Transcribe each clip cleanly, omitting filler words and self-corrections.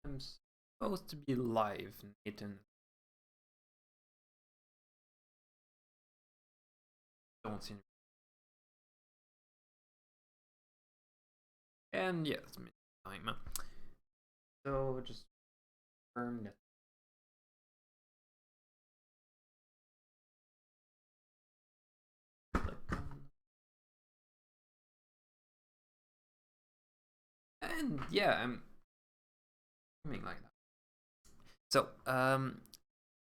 I'm supposed to be live, Nathan. Don't see. And yeah, it's mid time. So just confirm that. And yeah, I'm doing like that. So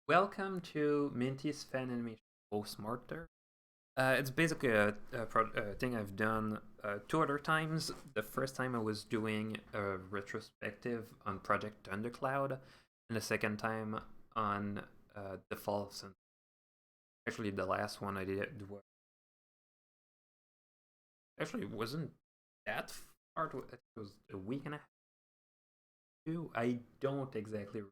welcome to Minty's fan animation Post-Mortem. It's basically a thing I've done 2 other times. The first time I was doing a retrospective on Project Thundercloud, and the second time on the Fall of Sun. Actually, the last one I did was actually wasn't that far. It was a week and a half. I don't exactly.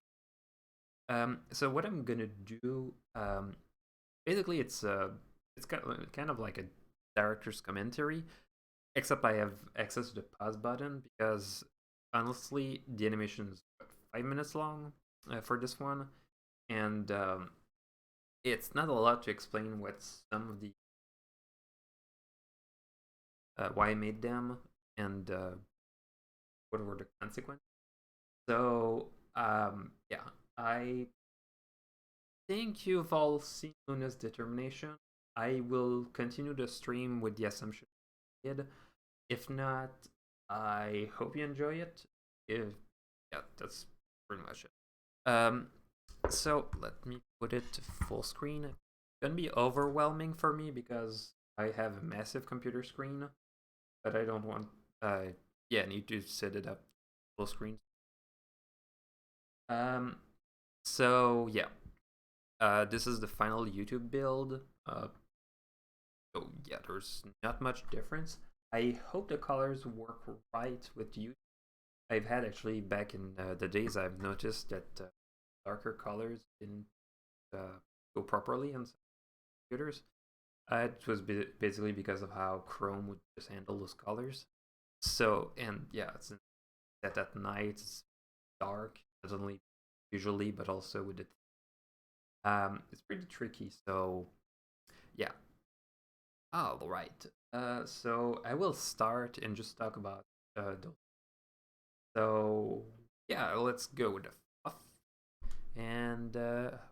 So what I'm gonna do, basically, it's kind of like a director's commentary, except I have access to the pause button because honestly, the animation is 5 minutes long for this one, and it's not a lot to explain what some of the why I made them and what were the consequences. So yeah, I think you've all seen Luna's determination. I will continue the stream with the assumption I did. If not, I hope you enjoy it. If yeah, that's pretty much it. So let me put it to full screen. It's gonna be overwhelming for me because I have a massive computer screen, but I don't want. Yeah, I need to set it up full screen. Um, so yeah, this is the final YouTube build. So yeah, there's not much difference. I hope the colors work right with you. I've had actually back in the days I've noticed that darker colors didn't go properly on computers. It was basically because of how Chrome would just handle those colors. So and yeah, it's set at night, it's dark, not only visually but also with it. It's pretty tricky. So yeah. All right. So I will start and just talk about those. So yeah, let's go with the fluff, and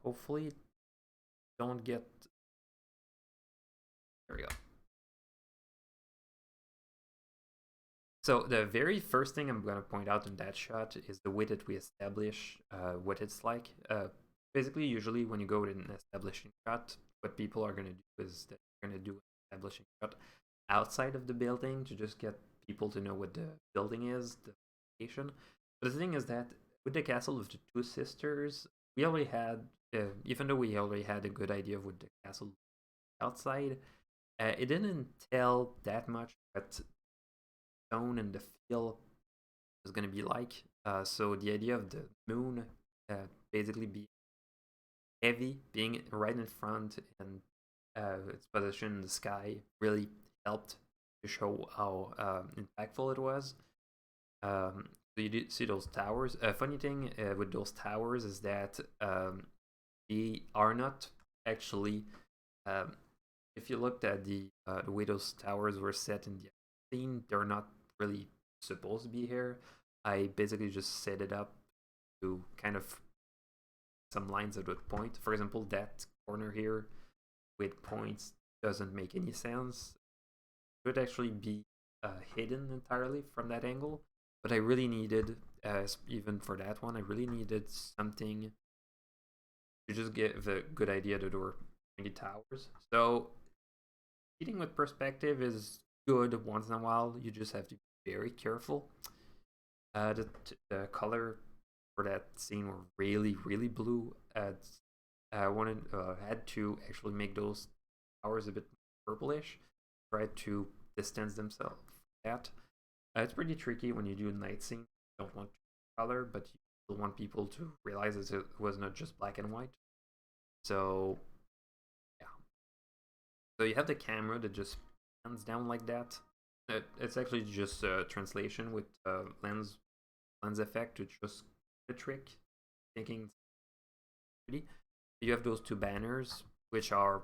hopefully don't get. There we go. So the very first thing I'm gonna point out in that shot is the way that we establish what it's like. Basically, usually when you go with an establishing shot, what people are gonna do is that they're gonna do an establishing shot outside of the building to just get people to know what the building is, the location. But the thing is that with the castle of the two sisters, we already had, even though we already had a good idea of what the castle outside, it didn't tell that much what tone and the feel was going to be like. So the idea of the moon basically being heavy, being right in front, and its position in the sky really helped to show how impactful it was. So you did see those towers. A funny thing with those towers is that they are not actually. If you looked at the way those towers were set in the scene, they're not really supposed to be here. I basically just set it up to kind of some lines that would point. For example, that corner here with points doesn't make any sense. It would actually be hidden entirely from that angle. But I really needed, even for that one, I really needed something to just give a good idea that there were many towers. So cheating with perspective is good once in a while. You just have to be very careful. The color for that scene were really blue. I wanted had to actually make those towers a bit purplish. Tried to distance themselves from that. It's pretty tricky when you do a night scene. You don't want color, but you still want people to realize that it was not just black and white. So yeah. So you have the camera that just pans down like that. It's actually just a translation with lens effect to just the trick, thinking pretty. You have those two banners, which are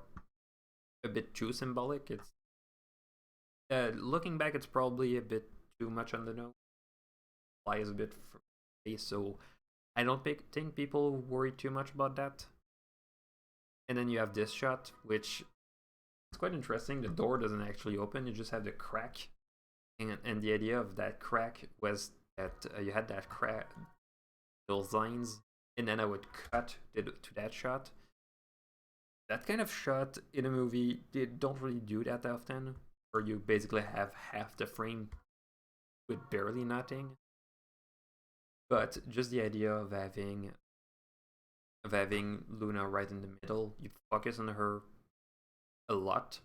a bit too symbolic. It's looking back, it's probably a bit too much on the nose. Flies a bit from the face, so I don't think people worry too much about that. And then you have this shot, which is quite interesting. The door doesn't actually open; you just have the crack, and the idea of that crack was that you had that crack, those lines, and then I would cut to that shot. That kind of shot in a movie, they don't really do that often, where you basically have half the frame with barely nothing. But just the idea of having Luna right in the middle, you focus on her a lot.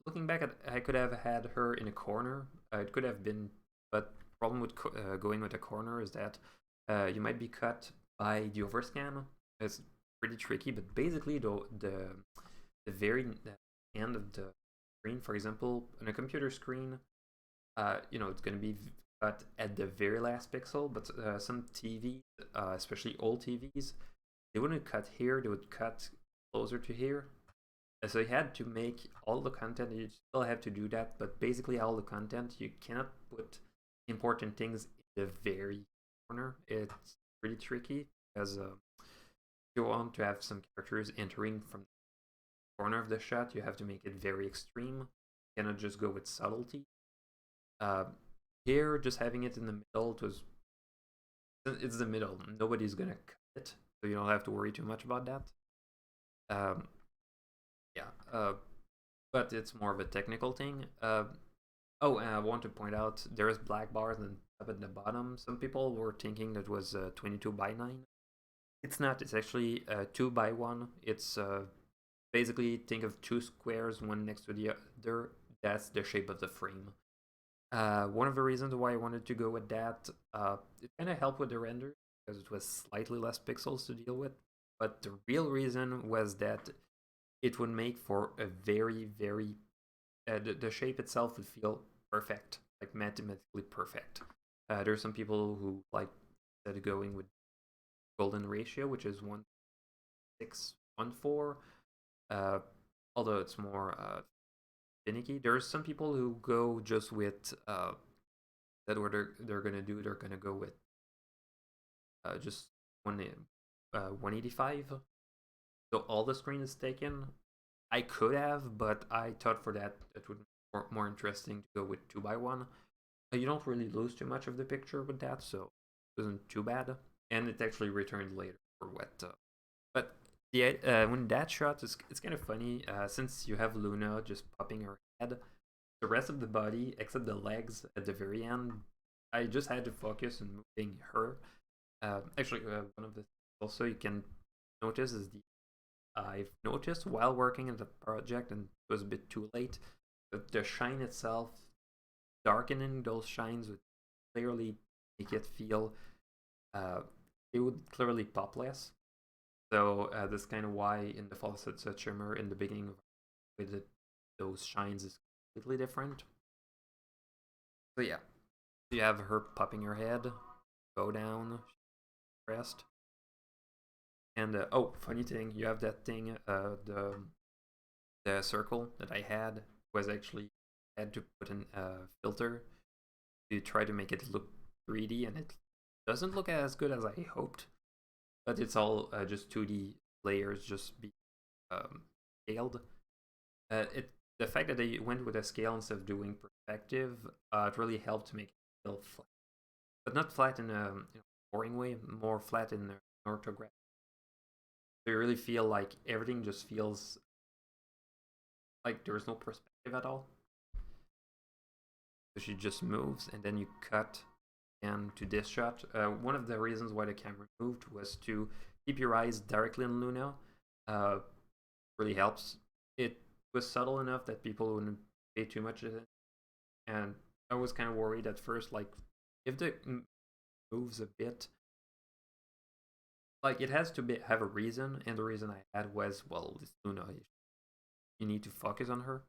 Looking back at, I could have had her in a corner. It could have been, but problem with going with a corner is that you might be cut by the overscan. It's pretty tricky, but basically the very end of the screen, for example, on a computer screen, it's going to be cut at the very last pixel, but some TVs, especially old TVs, they wouldn't cut here, they would cut closer to here. So you had to make all the content, you still have to do that, but basically all the content, you cannot put important things in the very corner. It's pretty tricky, because you want to have some characters entering from the corner of the shot, you have to make it very extreme. You cannot just go with subtlety. Here, just having it in the middle, it's the middle. Nobody's gonna cut it, so you don't have to worry too much about that. But it's more of a technical thing. And I want to point out there is black bars and up at the bottom. Some people were thinking that was 22 by 9. It's not. It's actually 2 by 1. It's basically think of two squares, one next to the other. That's the shape of the frame. One of the reasons why I wanted to go with that, it kind of helped with the render because it was slightly less pixels to deal with. But the real reason was that it would make for a very, very the shape itself would feel perfect, like mathematically perfect. There's some people who like going with golden ratio, which is 1:6:1:4. Although it's more finicky. There's some people who go just with that what they're gonna do. They're gonna go with just 185. So all the screen is taken. I could have, but I thought for that it would be more interesting to go with 2 by 1. You don't really lose too much of the picture with that, so it wasn't too bad. And it actually returned later for what. But when that shot is, it's kind of funny since you have Luna just popping her head. The rest of the body, except the legs at the very end, I just had to focus on moving her. Actually, one of the also you can notice is I've noticed while working on the project, and it was a bit too late, but the shine itself, darkening those shines would clearly make it feel, it would clearly pop less. So that's kind of why in the faucet shimmer in the beginning with those shines is completely different. So yeah, you have her popping her head, go down, rest. And oh, funny thing, you have that thing, the circle that I had was actually had to put in a filter to try to make it look 3D, and it doesn't look as good as I hoped. But it's all just 2D layers just be scaled. The fact that they went with a scale instead of doing perspective, it really helped to make it feel flat, but not flat in a boring way, more flat in an orthographic. So you really feel like everything just feels like there's no perspective at all. So she just moves, and then you cut and to this shot. One of the reasons why the camera moved was to keep your eyes directly on Luna. Really helps. It was subtle enough that people wouldn't pay too much attention. And I was kind of worried at first, like, if the moves a bit, like, it has to have a reason, and the reason I had was, well, it's Luna. You need to focus on her.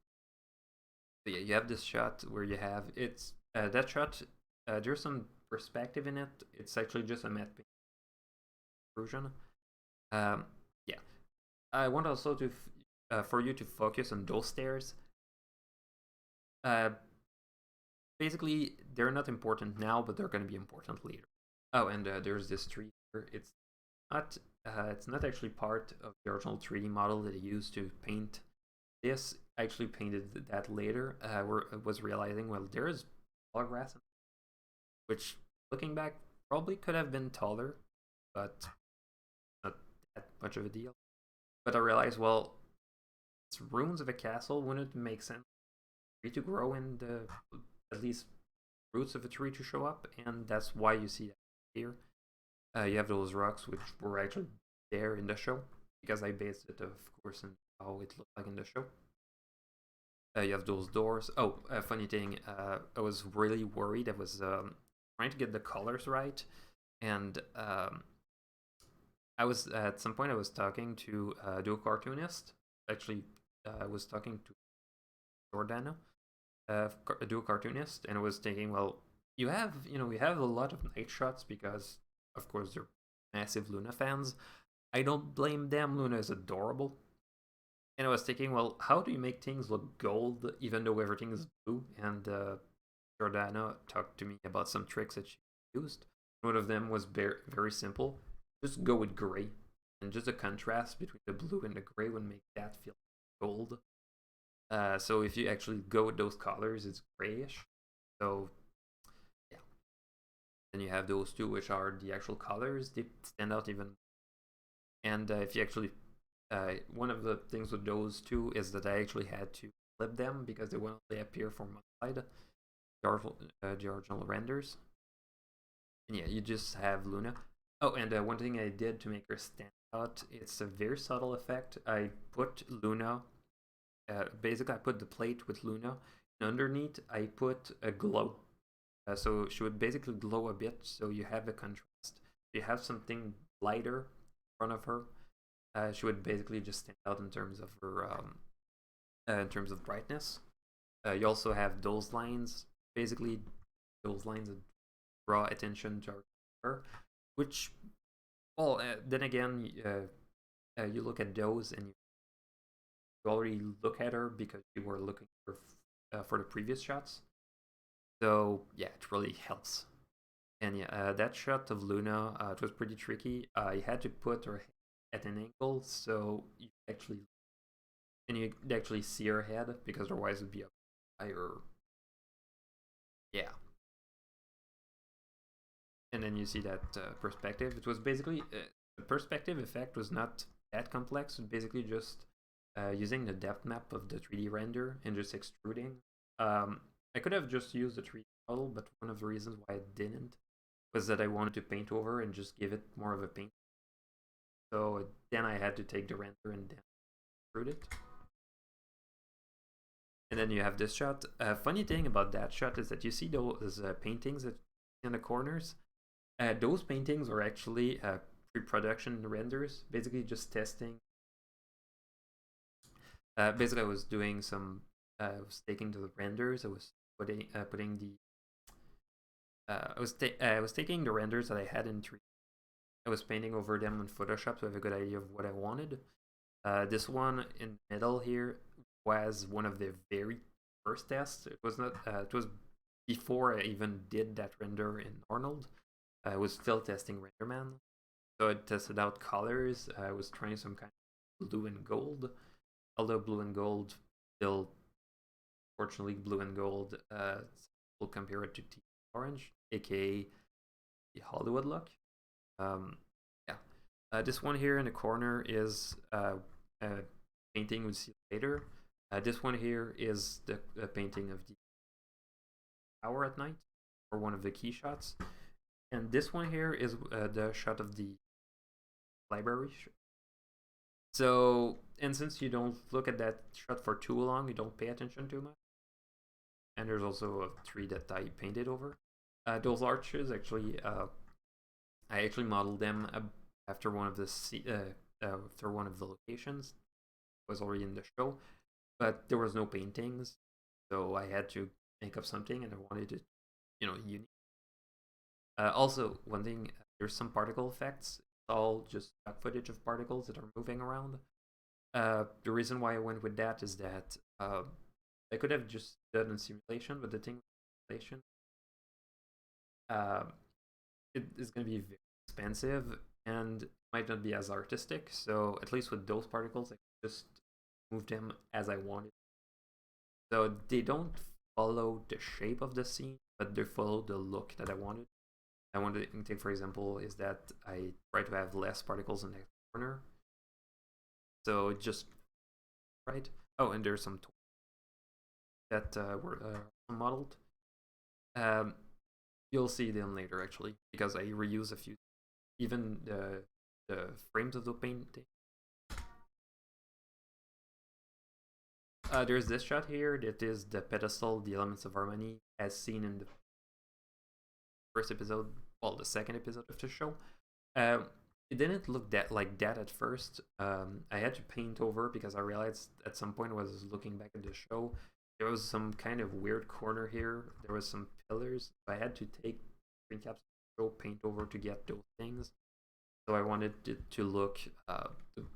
But yeah, you have this shot where you have, it's, that shot, there's some perspective in it. It's actually just a matte paint version. Yeah, I want also to for you to focus on those stairs. Basically, they're not important now, but they're going to be important later. Oh, and there's this tree here. It's not actually part of the original 3D model that I used to paint this. I actually painted that later. Where I was realizing, well, there is taller grass, which looking back probably could have been taller, but not that much of a deal. But I realized, well, it's ruins of a castle. Wouldn't it make sense for it to grow in the at least roots of a tree to show up? And that's why you see that here. You have those rocks which were actually there in the show, because I based it, of course, on how it looked like in the show. You have those doors. Oh, funny thing, I was really worried. I was trying to get the colors right, and I was at some point I was talking to a cartoonist. Actually, I was talking to Jordana, a cartoonist, and I was thinking, well, you have a lot of night shots because, of course, they're massive Luna fans. I don't blame them. Luna is adorable. And I was thinking, well, how do you make things look gold even though everything is blue? And Jordana talked to me about some tricks that she used. One of them was very simple. Just go with gray. And just a contrast between the blue and the gray would make that feel gold. So if you actually go with those colors, it's grayish. So yeah. Then you have those two, which are the actual colors. They stand out even. And if you actually one of the things with those two is that I actually had to flip them because they won't appear from one side, the original renders. And yeah, you just have Luna. Oh, and one thing I did to make her stand out, it's a very subtle effect. I put Luna, basically I put the plate with Luna, and underneath I put a glow. So she would basically glow a bit, so you have a contrast. You have something lighter in front of her. She would basically just stand out in terms of her, in terms of brightness. You also have those lines, basically those lines that draw attention to her, which, well, then again, you look at those and you already look at her because you were looking for the previous shots. So yeah, it really helps. And yeah, that shot of Luna, it was pretty tricky. You had to put her at an angle so you actually see her head, because otherwise it'd be up higher. Yeah. And then you see that perspective. It was basically the perspective effect was not that complex. It was basically just using the depth map of the 3D render and just extruding. I could have just used the 3D model, but one of the reasons why I didn't was that I wanted to paint over and just give it more of a paint. So then I had to take the render and then extrude it. And then you have this shot. Funny thing about that shot is that you see those paintings in the corners. Those paintings are actually pre-production renders, basically just testing. Basically, I was doing some. I was taking the renders. I was putting the. I was taking the renders that I had in 3D. I was painting over them in Photoshop to have a good idea of what I wanted. This one in the middle here was one of the very first tests. It was not. It was before I even did that render in Arnold. I was still testing RenderMan, so I tested out colors. I was trying some kind of blue and gold, although blue and gold still, fortunately, blue and gold. We'll compare it to tea orange, aka the Hollywood look. Yeah. This one here in the corner is a painting we'll see later. This one here is the painting of the tower at night, or one of the key shots. And this one here is the shot of the library. So, and since you don't look at that shot for too long, you don't pay attention too much. And there's also a tree that I painted over. Those arches, actually, I actually modeled them after one of the locations. It was already in the show, but there was no paintings, so I had to make up something, and I wanted it, unique. Also, one thing, there's some particle effects. It's all just stock footage of particles that are moving around. The reason why I went with that is that I could have just done a simulation, but the thing with simulation, it is going to be very expensive and might not be as artistic. So at least with those particles, I could just move them as I wanted. So they don't follow the shape of the scene, but they follow the look that I wanted. I wanted to take, for example, is that I try to have less particles in the corner. So just right. Oh, and there's some that were modeled. You'll see them later actually, because I reuse a few, even the frames of the painting. There's this shot here that is the pedestal, the elements of harmony, as seen in the first episode, well, the second episode of the show. It didn't look that like that at first. I had to paint over because I realized at some point I was looking back at the show, there was some kind of weird corner here. There was some pillars. I had to take screen caps, paint over to get those things. So I wanted it to look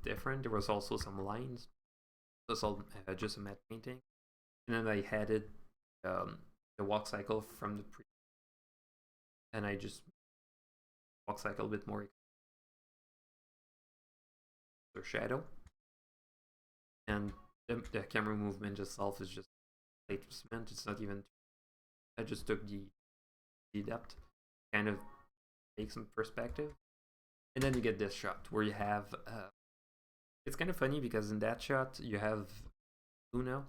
different. There was also some lines. So it's all just a matte painting. And then I added the walk cycle from the pre, and I just walk cycle a bit more. Or shadow, and the camera movement itself is just placement. It's not even. I just took the depth, kind of take some perspective, and then you get this shot where you have. It's kind of funny because in that shot you have Luna,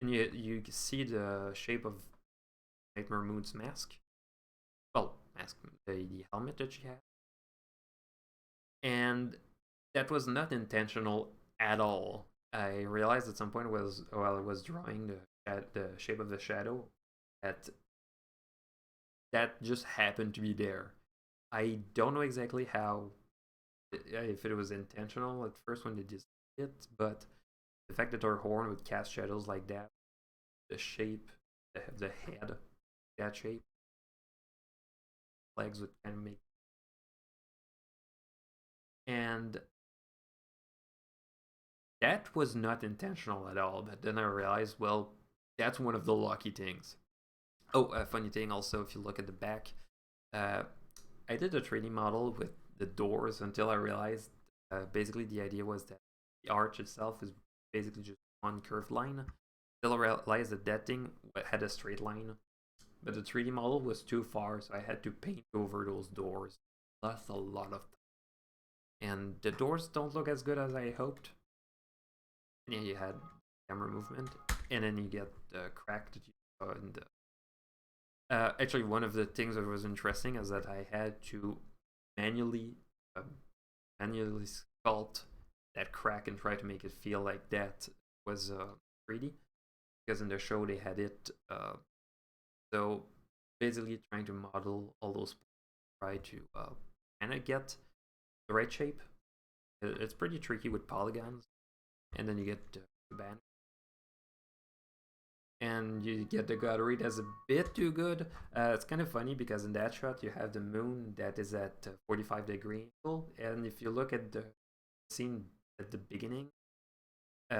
and you see the shape of Nightmare Moon's mask. Well, mask, the helmet that she had, and that was not intentional at all. I realized at some point was while I was drawing the shape of the shadow that just happened to be there. I don't know exactly how, if it was intentional at first when they did it, but the fact that our horn would cast shadows like that, the shape, the head, that shape, legs would kind of make, and that was not intentional at all. But then I realized, well, that's one of the lucky things. Oh, a funny thing also, if you look at the back, I did a 3D model with the doors until I realized basically the idea was that the arch itself is basically just one curved line. Until I realized that that thing had a straight line, but the 3D model was too far, so I had to paint over those doors. That's a lot of time. And the doors don't look as good as I hoped. And yeah, you had camera movement, and then you get the crack that you saw in the. Actually, one of the things that was interesting is that I had to manually sculpt that crack and try to make it feel like that was 3D, because in the show they had it. So basically, trying to model all those, try to kind of get the right shape. It's pretty tricky with polygons. And then you get the band, and you get the gallery that's a bit too good. It's kind of funny because in that shot you have the moon that is at 45-degree angle, and if you look at the scene at the beginning,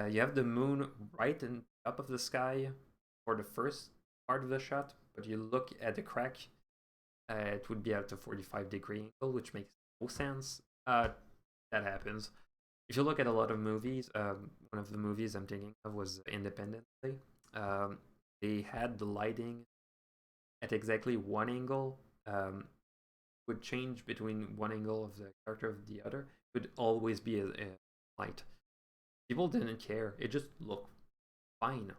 you have the moon right on top of the sky for the first part of the shot, but you look at the crack, it would be at a 45-degree angle, which makes no sense. That happens. If you look at a lot of movies, one of the movies I'm thinking of was Independence Day. They had the lighting at exactly one angle. Would change between one angle of the character of the other. It would always be a light. People didn't care. It just looked fine.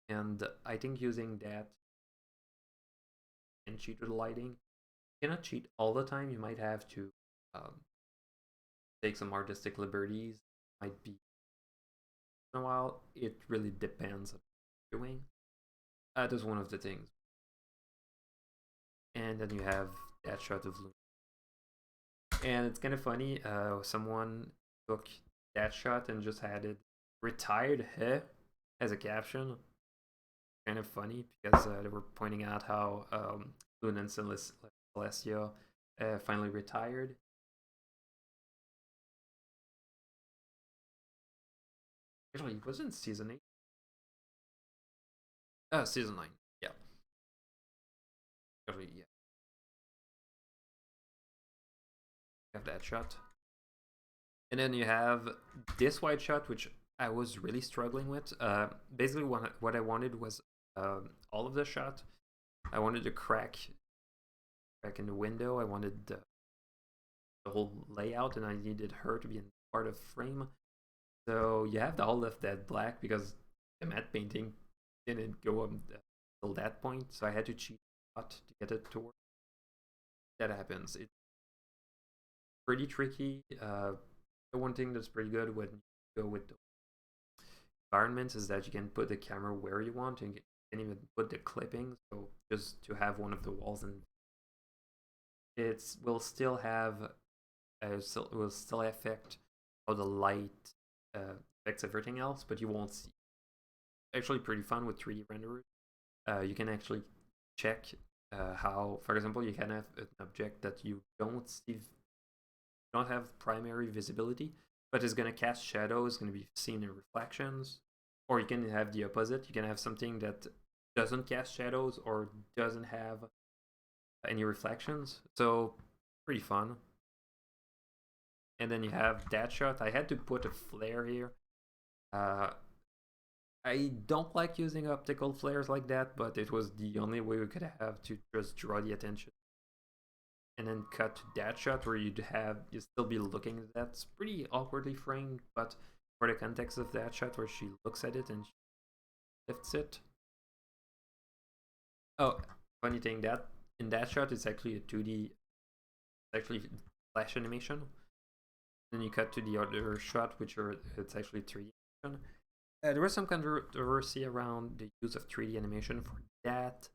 And I think using that and cheat with the lighting, you cannot cheat all the time. You might have to take some artistic liberties. Might be in a while. It really depends on what you're doing. That's one of the things. And then you have that shot of Luna. And it's kind of funny. Someone took that shot and just had it "retired heh" as a caption. Kind of funny because they were pointing out how Luna and Celestia finally retired. Actually, it wasn't season 8. Season 9. Yeah. Actually, yeah. You have that shot. And then you have this white shot, which I was really struggling with. Basically, what I wanted was all of the shot. I wanted to crack in the window. I wanted the whole layout, and I needed her to be in part of frame. So you have the all of that black because the matte painting didn't go up until that point. So I had to cheat a lot to get it to work. That happens. It's pretty tricky. The one thing that's pretty good when you go with the environments is that you can put the camera where you want, and you can even put the clipping. So just to have one of the walls, and it will still have will still affect how the light affects everything else, but you won't see. Actually, pretty fun with 3D renderers. You can actually check how, for example, you can have an object that you don't see, don't have primary visibility, but it's going to cast shadows, going to be seen in reflections. Or you can have the opposite. You can have something that doesn't cast shadows or doesn't have any reflections. So pretty fun. And then you have that shot. I had to put a flare here. I don't like using optical flares like that, but it was the only way we could have to just draw the attention. And then cut to that shot where you'd still be looking at that. It's pretty awkwardly framed, but for the context of that shot where she looks at it and she lifts it. Oh, funny thing, that in that shot it's actually a 2D, it's actually flash animation. Then you cut to the other shot, it's actually 3D animation. There was some controversy around the use of 3D animation for that.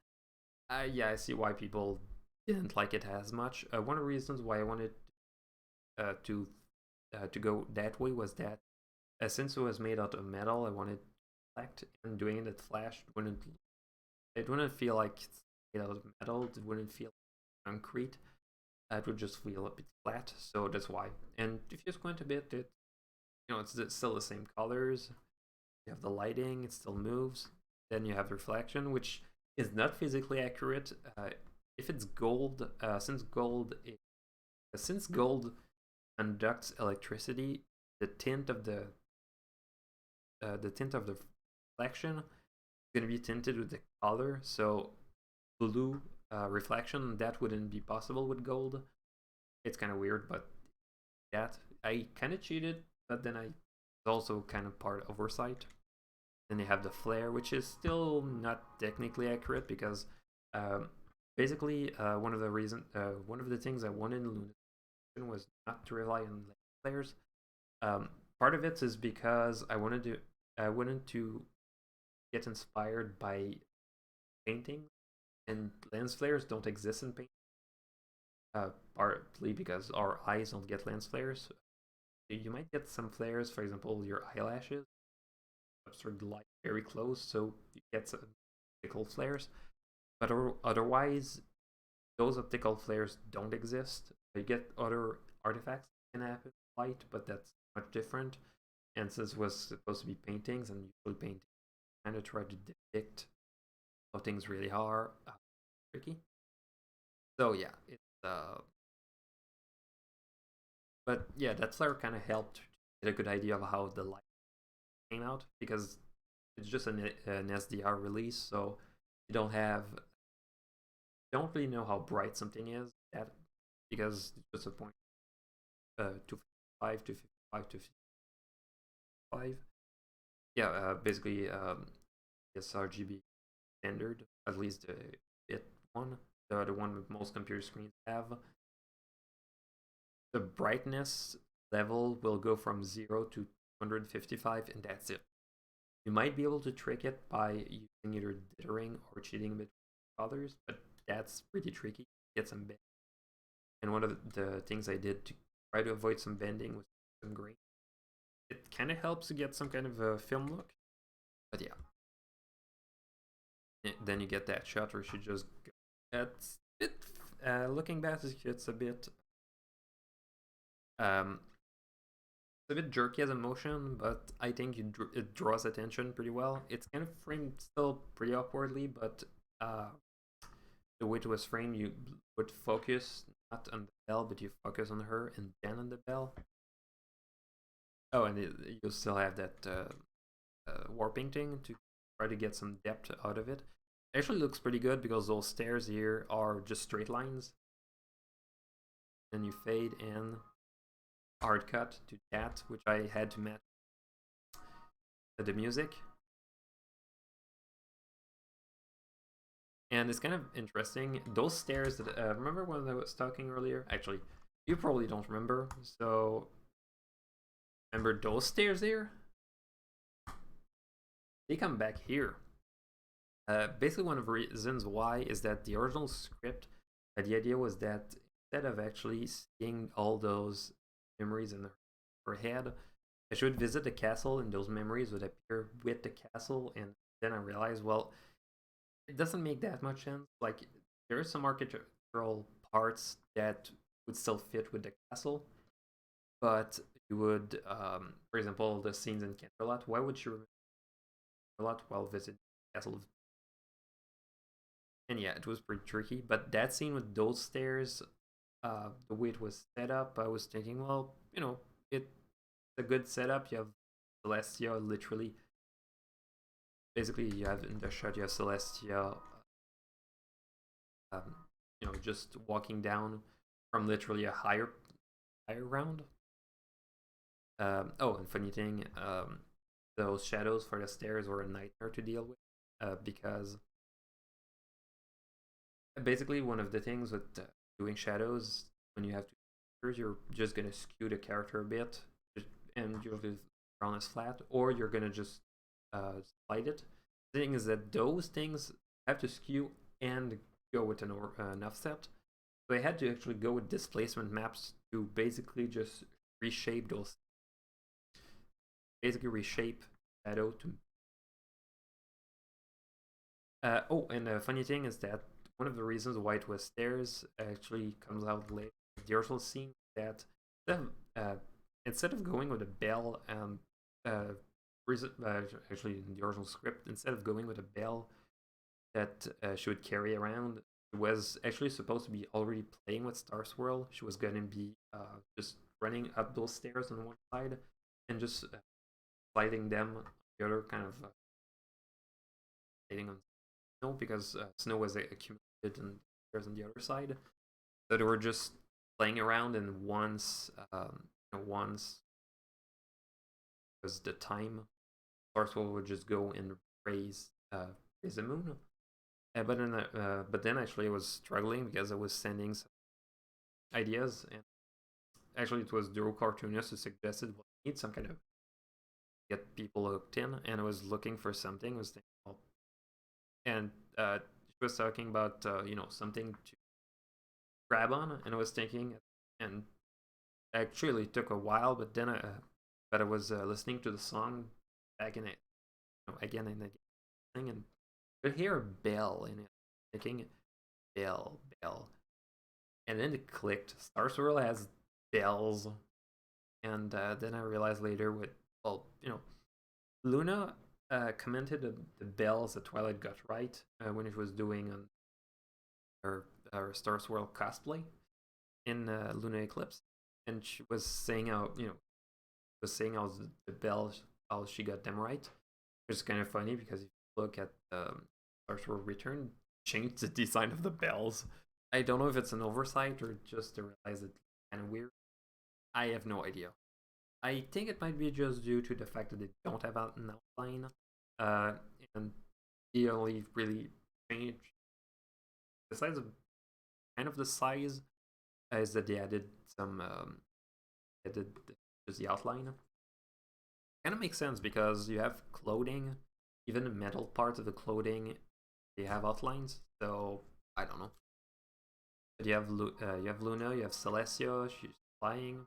Yeah, I see why people didn't like it as much. One of the reasons why I wanted to go that way was that since it was made out of metal, I wanted to reflect, and doing it at flash it wouldn't feel like it's made out of metal. It wouldn't feel like concrete. It would just feel a bit flat. So that's why. And if you squint a bit, it's still the same colors. You have the lighting. It still moves. Then you have reflection, which is not physically accurate. If it's gold, since gold conducts electricity, the tint of the reflection is going to be tinted with the color. So blue reflection, that wouldn't be possible with gold. It's kind of weird, but that I kind of cheated, but then it's also kind of part oversight. Then you have the flare, which is still not technically accurate because basically one of the things I wanted in illumination was not to rely on flares. Part of it is because I wanted to get inspired by painting, and lens flares don't exist in paint. Partly because our eyes don't get lens flares. You might get some flares, for example, your eyelashes obstruct the light very close, so you get some optical flares. But otherwise, those optical flares don't exist. You get other artifacts that can happen with light, but that's much different. And since it was supposed to be paintings, and usually paintings kind of try to depict how things really are, tricky. So yeah, it's but yeah, that flare kind of helped get a good idea of how the light came out, because it's just an SDR release, so you don't really know how bright something is because it's just a point 255 to 55 to 55. Yeah, basically this RGB standard, at least the bit one, the one that most computer screens have. The brightness level will go from 0 to 255, and that's it. You might be able to trick it by using either dithering or cheating a bit with colors, but that's pretty tricky. Get some bend. And one of the things I did to try to avoid some bending was some grain. It kind of helps to get some kind of a film look, but yeah. Then you get that shot where she just looking back, it's a bit um, it's a bit jerky as a motion, but I think it draws attention pretty well. It's kind of framed still pretty awkwardly, but the way it was framed, you would focus not on the bell, but you focus on her and then on the bell. Oh, and you still have that warping thing to try to get some depth out of it. It actually looks pretty good because those stairs here are just straight lines. Then you fade in, hard cut to that, which I had to match the music. And it's kind of interesting. Those stairs that remember when I was talking earlier? Actually, you probably don't remember. So remember those stairs there? They come back here. Basically, one of the reasons why is that the original script, the idea was that instead of actually seeing all those memories in her head, she would visit the castle and those memories would appear with the castle. And then I realized, well, it doesn't make that much sense. Like, there are some architectural parts that would still fit with the castle, but you would, for example, the scenes in Canterlot, why would you remember Canterlot while visiting the castle? And yeah, it was pretty tricky. But that scene with those stairs, the way it was set up, I was thinking, well, you know, it's a good setup. You have Celestia literally. Basically, you have in the shot, you have Celestia, you know, just walking down from literally a higher round. Oh, and funny thing, those shadows for the stairs were a nightmare to deal with, because basically one of the things with doing shadows when you have two characters, you're just gonna skew the character a bit, and usually drawn as flat, or you're gonna just slide it. The thing is that those things have to skew and go with an offset. So I had to actually go with displacement maps to basically just reshape those. Basically reshape shadow to. Oh, and the funny thing is that one of the reasons why it was stairs actually comes out later. The original scene that instead of going with a bell, actually in the original script, instead of going with a bell that she would carry around, it was actually supposed to be already playing with Star Swirl. She was going to be just running up those stairs on one side and just sliding them on the other, kind of sliding on snow, because snow was accumulated and stairs on the other side. So they were just playing around, and once was the time, Star Swirl would just go and raise the moon. But then actually I was struggling because I was sending some ideas, and actually it was Duro Cartoonist who suggested, well, we need some kind of get people hooked in, and I was looking for something. I was thinking, well, and she was talking about you know, something to grab on, and I was thinking, and actually it took a while, but then I was listening to the song back in it, you know, again and again, and I could hear a bell in it, thinking bell, and then it clicked. Star Swirl has bells, and then I realized later what, well, you know, Luna commented the bells that Twilight got right when it was doing on her Star Swirl cosplay in Luna Eclipse, and she was saying how, you know, how the bells, how she got them right. Which is kind of funny because if you look at Star Swirl Return, changed the design of the bells. I don't know if it's an oversight or just to realize it's kind of weird. I have no idea. I think it might be just due to the fact that they don't have an outline, and the only really change, besides kind of the size, is that they added some just the outline. Kind of makes sense because you have clothing, even the metal parts of the clothing, they have outlines. So I don't know. But you have Luna, you have Celestia, she's flying.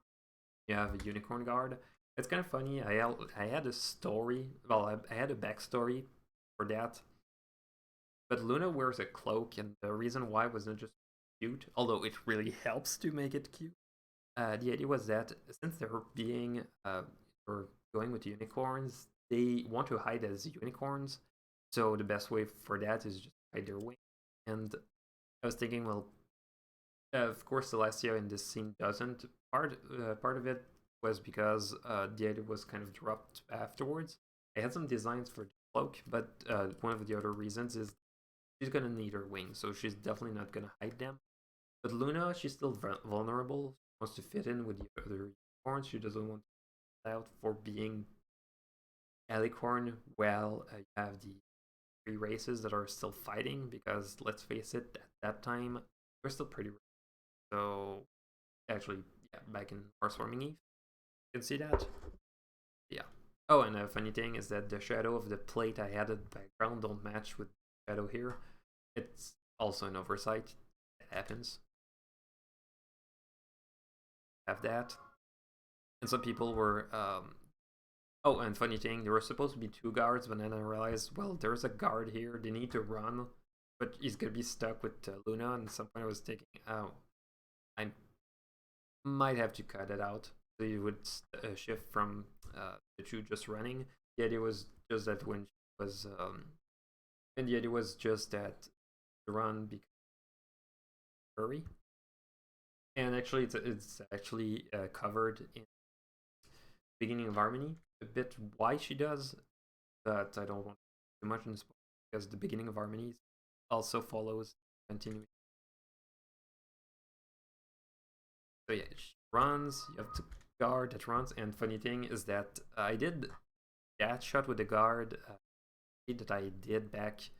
You have a unicorn guard. It's kind of funny. I had a story. Well, I had a backstory for that. But Luna wears a cloak, and the reason why wasn't just cute, although it really helps to make it cute. The idea was that since they're being or going with unicorns, they want to hide as unicorns. So the best way for that is just hide their wing. And I was thinking, well, of course, Celestia in this scene doesn't. Part of it was because the idea was kind of dropped afterwards. I had some designs for the cloak, but one of the other reasons is she's gonna need her wings, so she's definitely not gonna hide them. But Luna, she's still vulnerable. She wants to fit in with the other unicorns. She doesn't want to out for being alicorn. Well, you have the three races that are still fighting because let's face it, at that time they're still pretty. So actually, yeah, back in Horsewarming Eve, you can see that. Yeah. Oh, and a funny thing is that the shadow of the plate I added background don't match with the shadow here. It's also an oversight. It happens. Have that. And some people were oh, and funny thing, there were supposed to be two guards, but then I realized, well, there's a guard here. They need to run, but he's gonna be stuck with Luna. And at some point, I was thinking, oh, I might have to cut it out. So you would shift from the two just running. The idea was just that when she was, and the idea was just that to run because hurry. And actually, it's actually covered in beginning of Harmony. A bit why she does, but I don't want too much in this because the beginning of Harmony also follows continuity. So yeah, she runs. You have to guard that runs. And funny thing is that I did that shot with the guard that I did back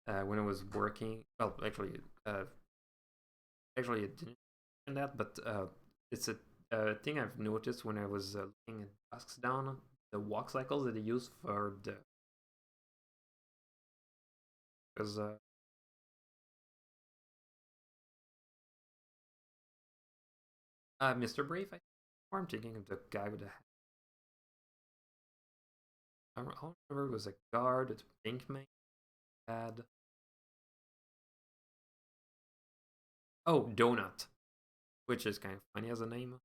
when I was working. Well, actually, it didn't mention that, but it's a thing I've noticed when I was looking at Dusk's Down, the walk cycles that they use for the because Mr. Brave, or I'm thinking of the guy with the hat. I don't remember it was a guard that Pinkman had. Oh, Donut, which is kind of funny as a name.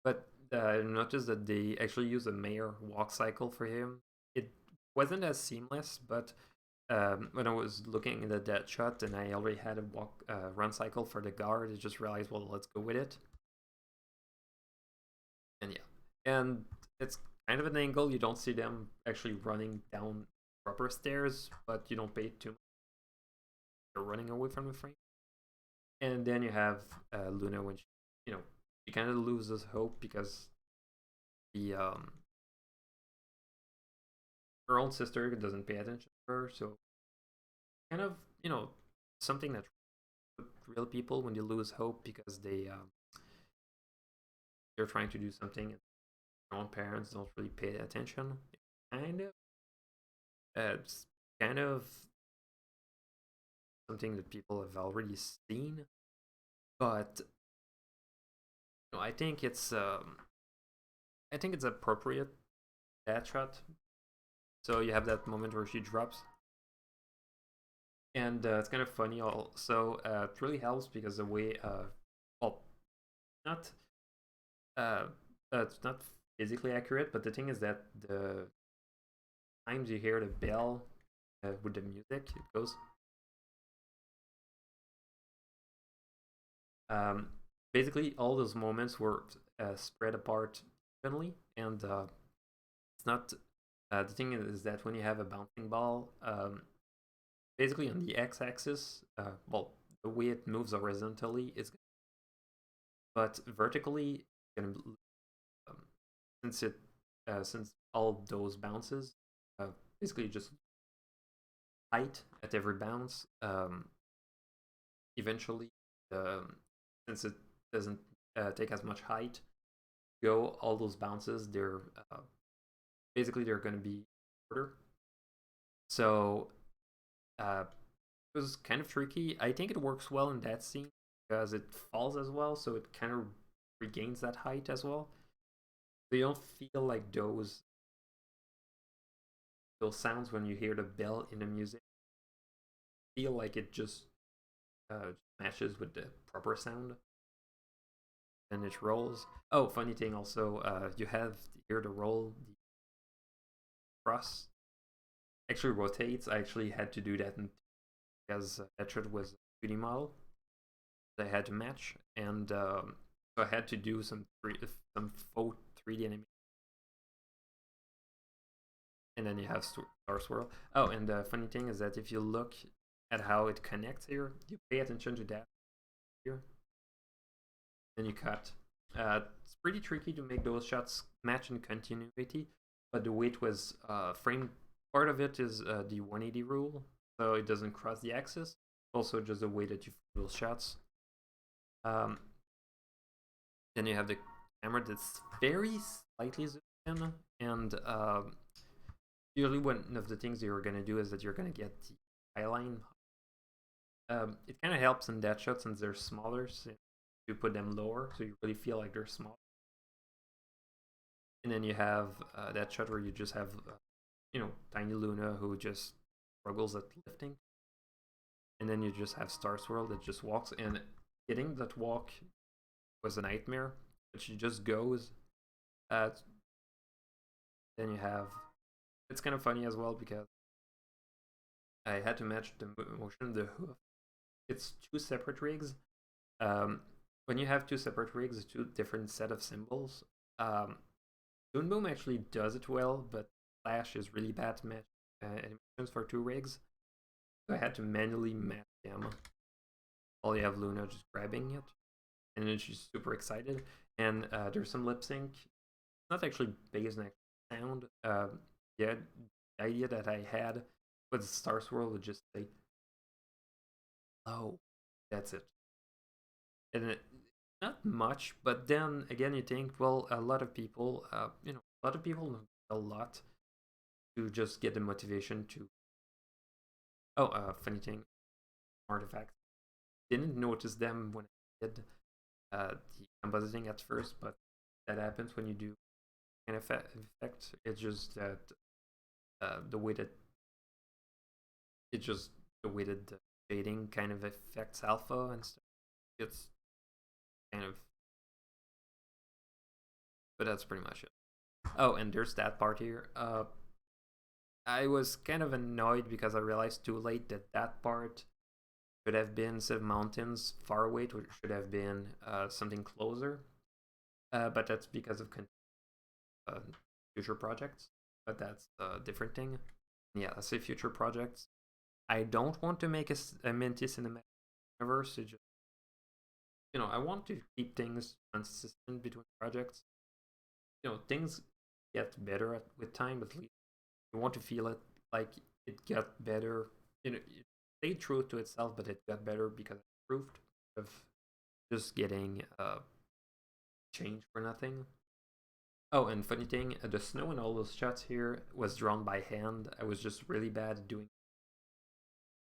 But I noticed that they actually use a mayor walk cycle for him. It wasn't as seamless, but when I was looking at that shot and I already had a run cycle for the guard, I just realized, well, let's go with it. And yeah, and it's kind of an angle. You don't see them actually running down proper stairs, but you don't pay too much. They're running away from the frame. And then you have Luna when she kind of loses hope because the her own sister doesn't pay attention to her, so kind of something that real people when they lose hope because they're trying to do something and their own parents don't really pay attention. It's kind of something that people have already seen, but I think it's appropriate that shot. So you have that moment where she drops, and it's kind of funny. Also, it really helps because the way, well, not it's not physically accurate, but the thing is that the times you hear the bell with the music, it goes. Basically, all those moments were spread apart evenly, and it's not. The thing is that when you have a bouncing ball, basically on the x-axis, well, the way it moves horizontally is, but vertically, gonna since all those bounces, basically just height at every bounce. Eventually, since it doesn't take as much height, go all those bounces. They're basically they're going to be shorter. So it was kind of tricky. I think it works well in that scene because it falls as well, so it kind of regains that height as well. So you don't feel like those sounds when you hear the bell in the music. Feel like it just matches with the proper sound. And it rolls. Oh, funny thing also, you have here the roll, the cross actually rotates. I actually had to do that because that shot was a 3D model that I had to match, and so I had to do some faux 3D animation. And then you have Star Swirl. Oh, and the funny thing is that if you look at how it connects here, you pay attention to that here, then you cut. It's pretty tricky to make those shots match in continuity, but the way it was framed, part of it is the 180 rule, so it doesn't cross the axis. Also, just the way that you frame those shots. Then you have the camera that's very slightly zoomed in, and usually one of the things you're going to do is that you're going to get the eyeline. It kind of helps in that shot since they're smaller, so you put them lower, so you really feel like they're small. And then you have that shot where you just have, Tiny Luna who just struggles at lifting. And then you just have Star Swirl that just walks, and getting that walk was a nightmare, but she just goes. Then you have, it's kind of funny as well because I had to match the motion, the hoof. It's two separate rigs. When you have two separate rigs, two different set of symbols. Toon Boom actually does it well, but Flash is really bad to match animations for two rigs. So I had to manually match them. All you have Luna just grabbing it, and then she's super excited. And there's some lip sync. It's not actually based on sound. The idea that I had with Star Swirl would just say, "Oh, that's it." And not much, but then again, you think, well, a lot of people, a lot of people know a lot to just get the motivation to. Oh, funny thing, artifacts. Didn't notice them when I did the compositing at first, but that happens when you do an effect. It's just that the way that the shading kind of affects alpha and stuff. It's kind of, but that's pretty much it. Oh, and there's that part here. I was kind of annoyed because I realized too late that that part should have been, instead of mountains far away, it should have been something closer. But that's because of future projects. But that's a different thing. Yeah, let's say future projects. I don't want to make a Minty cinematic universe. It just, I want to keep things consistent between projects. Things get better with time, but you want to feel it like it got better. It stayed true to itself, but it got better because it improved of just getting change for nothing. Oh, and funny thing, the snow in all those shots here was drawn by hand. I was just really bad at doing it.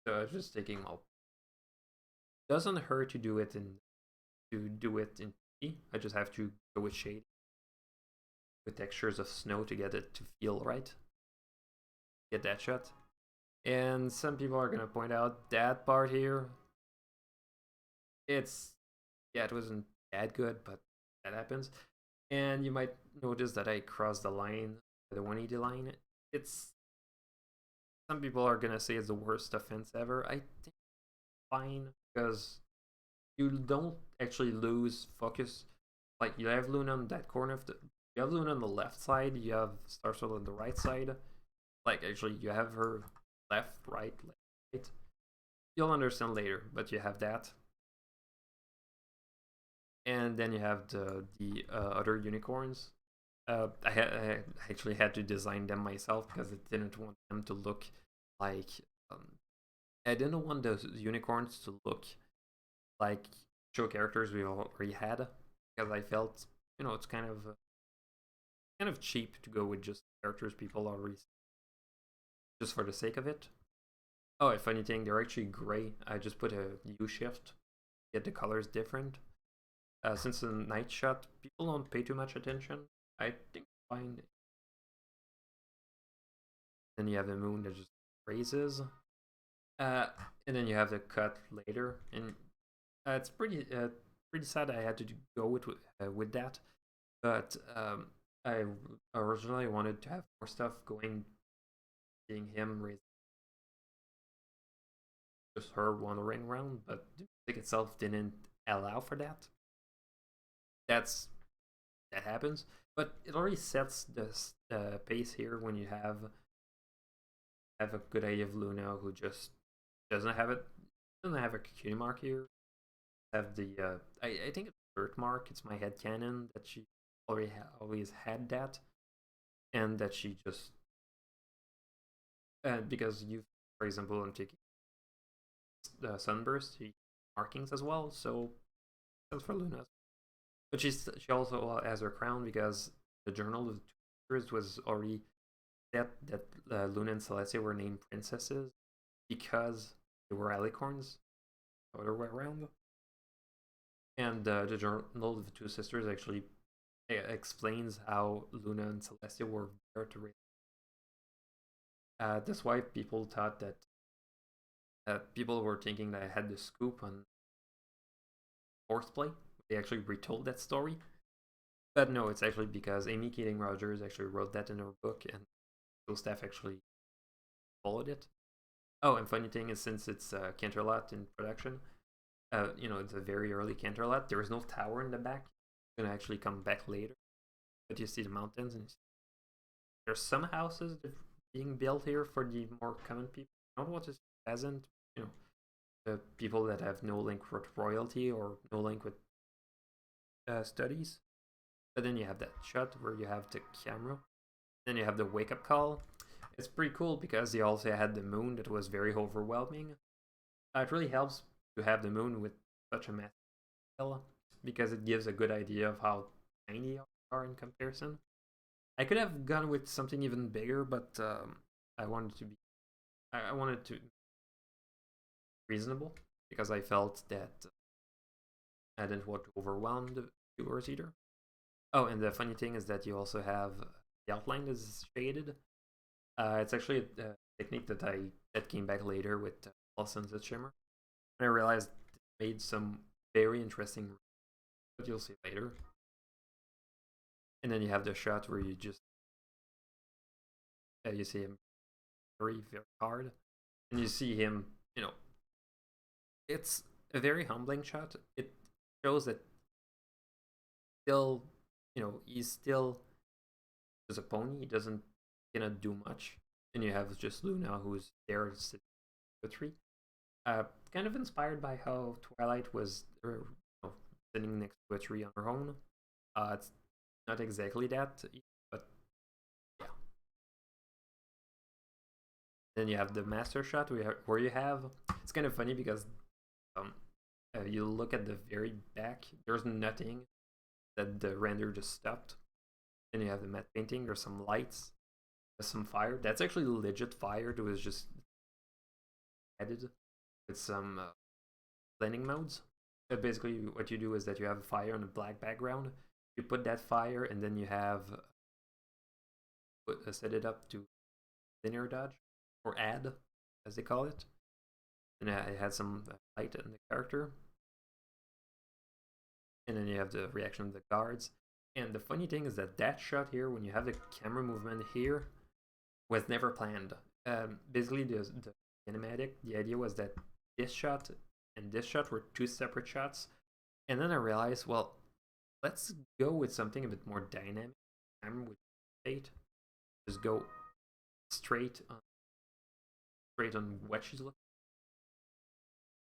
So I was just taking all. Doesn't hurt to do it in T. I just have to go with shade, with textures of snow to get it to feel right. Get that shot. And some people are gonna point out that part here. It wasn't that good, but that happens. And you might notice that I crossed the line, the 180 line. Some people are gonna say it's the worst offense ever. I think it's fine because you don't actually lose focus. Like, you have Luna on that corner you have Luna on the left side, you have Star Swirl on the right side. Like, actually, you have her left, right. You'll understand later, but you have that. And then you have the other unicorns. I actually had to design them myself because I didn't want them to look like. I didn't want those unicorns to look like show characters we already had, because I felt, it's kind of cheap to go with just characters people already just for the sake of it. Oh, a funny thing, they're actually gray. I just put a U shift, get the colors different. Since a night shot, people don't pay too much attention. I think fine. Then you have the moon that just raises. Uh, and then you have the cut later, and it's pretty sad I had to go with that. But I originally wanted to have more stuff going, seeing him raise just her wandering around, but the music itself didn't allow for that. That's that happens, but it already sets the pace here when you have a good idea of Luna who just doesn't have it doesn't have a cutie mark here. Have the I think it's birthmark. It's my head canon that she always had that, and that she just because you, for example, I'm taking the sunburst, she markings as well. So that's for Luna, but she also has her crown because the Journal of the Tutors was already set that Luna and Celestia were named princesses because they were alicorns, the other way around. And the Journal of the Two Sisters actually explains how Luna and Celestia were there to raise. That's why people thought that people were thinking that I had the scoop on Horseplay. They actually retold that story. But no, it's actually because Amy Keating Rogers actually wrote that in her book, and school staff actually followed it. Oh, and funny thing is, since it's Canterlot in production, it's a very early Canterlot. There is no tower in the back. It's gonna actually come back later, but you see the mountains, and there's some houses that are being built here for the more common people. I don't know what is peasant, the people that have no link with royalty or no link with studies. But then you have that shot where you have the camera. Then you have the wake up call. It's pretty cool because they also had the moon that was very overwhelming. It really helps to have the moon with such a massive scale because it gives a good idea of how tiny they are in comparison. I could have gone with something even bigger, but I wanted to be I wanted to be reasonable because I felt that I didn't want to overwhelm the viewers either. Oh, and the funny thing is that you also have the outline is shaded. It's actually a technique that came back later with Lessons at Shimmer. And I realized it made some very interesting, but you'll see later. And then you have the shot where you see him very very hard, and you see him. It's a very humbling shot. It shows that still, he's still just a pony. He doesn't cannot do much. And you have just Luna who's there sitting with a tree. Kind of inspired by how Twilight was sitting next to a tree on her own. It's not exactly that, but yeah. Then you have the master shot where you have. It's kind of funny because you look at the very back. There's nothing that the render just stopped. Then you have the matte painting. There's some lights. There's some fire. That's actually legit fire. It was just added with some blending modes. But basically, what you do is that you have a fire on a black background. You put that fire, and then you have set it up to linear dodge or add, as they call it. And it had some light in the character. And then you have the reaction of the guards. And the funny thing is that shot here, when you have the camera movement here, was never planned. Basically, the cinematic, the idea was that this shot and this shot were two separate shots. And then I realized, well, let's go with something a bit more dynamic. Camera with state. Just go straight on what she's looking.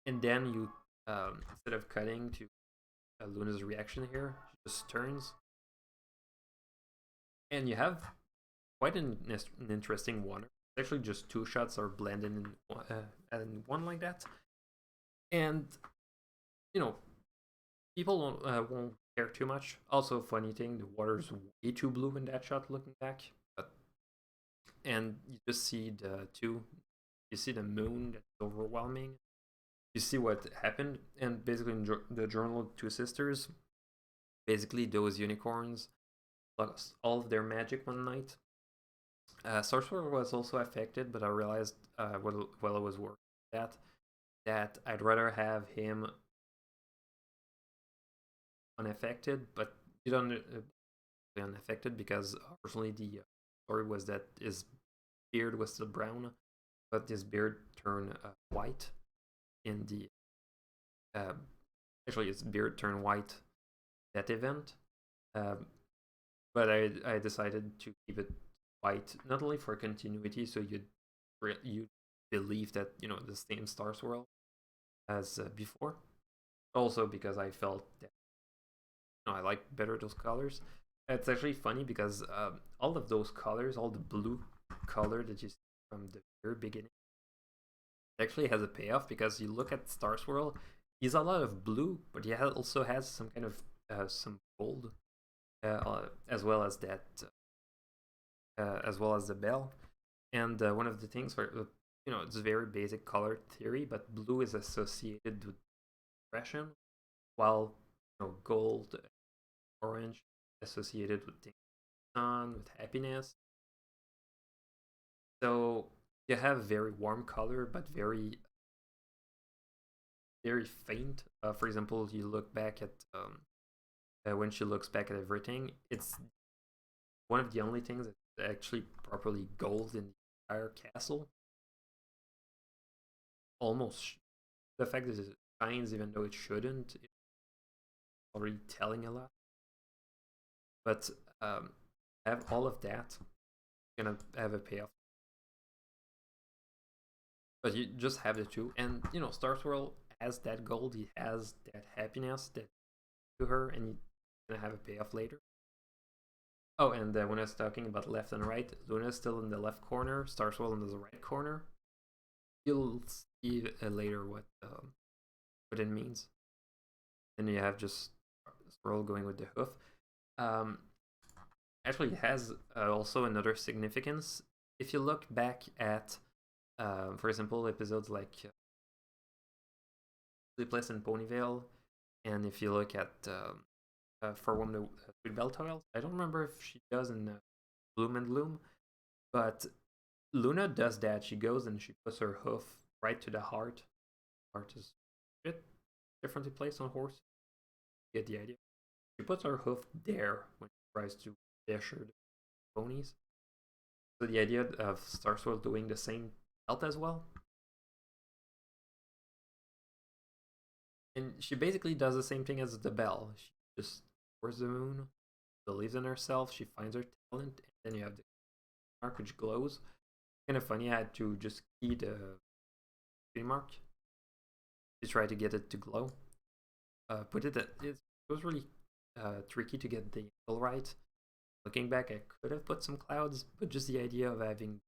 And then you, instead of cutting to Luna's reaction here, she just turns. And you have quite an interesting one. It's actually just two shots are blended in one like that. And, people won't care too much. Also, funny thing, the water's way too blue in that shot looking back. And you just see you see the moon that's overwhelming. You see what happened, and basically in the Journal of Two Sisters, basically those unicorns lost all of their magic one night. Sorcerer was also affected, but I realized while I was working that I'd rather have him unaffected, but you don't be unaffected because originally the story was that his beard was still brown, but his beard turned white in the actually his beard turned white that event. But I decided to keep it white, not only for continuity, so you believe that the same Star Swirl as before, also because I felt that I like better those colors. It's actually funny because all of those colors, all the blue color that you see from the very beginning, actually has a payoff because you look at Star Swirl, he's a lot of blue, but he also has some kind of some gold, as well as that, as well as the bell. And one of the things for it's a very basic color theory, but blue is associated with depression, while gold, orange associated with the sun, with happiness. So you have very warm color, but very very faint. For example, you look back at when she looks back at everything, it's one of the only things that's actually properly gold in the entire castle. Almost the fact that it shines even though it shouldn't, it's already telling a lot. But have all of that, gonna have a payoff. But you just have the two, and Star Swirl has that gold, he has that happiness that to her, and you're gonna have a payoff later. Oh, and when I was talking about left and right, Luna's still in the left corner, Star Swirl in the right corner. You'll see later what it means. And you have just Swirl going with the hoof. Actually, it has also another significance. If you look back at, for example, episodes like Sleepless in Ponyville, and if you look at For Woman with Bell Toils, I don't remember if she does in Bloom and Gloom, but Luna does that. She goes and she puts her hoof right to the heart. Heart is a bit differently placed on horse. You get the idea. She puts her hoof there when she tries to dash her ponies. So the idea of Star Swirl doing the same felt as well. And she basically does the same thing as the bell. She just towards the moon, believes in herself, she finds her talent, and then you have the mark which glows. Kind of funny, I had to just key the mark to try to get it to glow. It was really tricky to get the angle right. Looking back, I could have put some clouds, but just the idea of having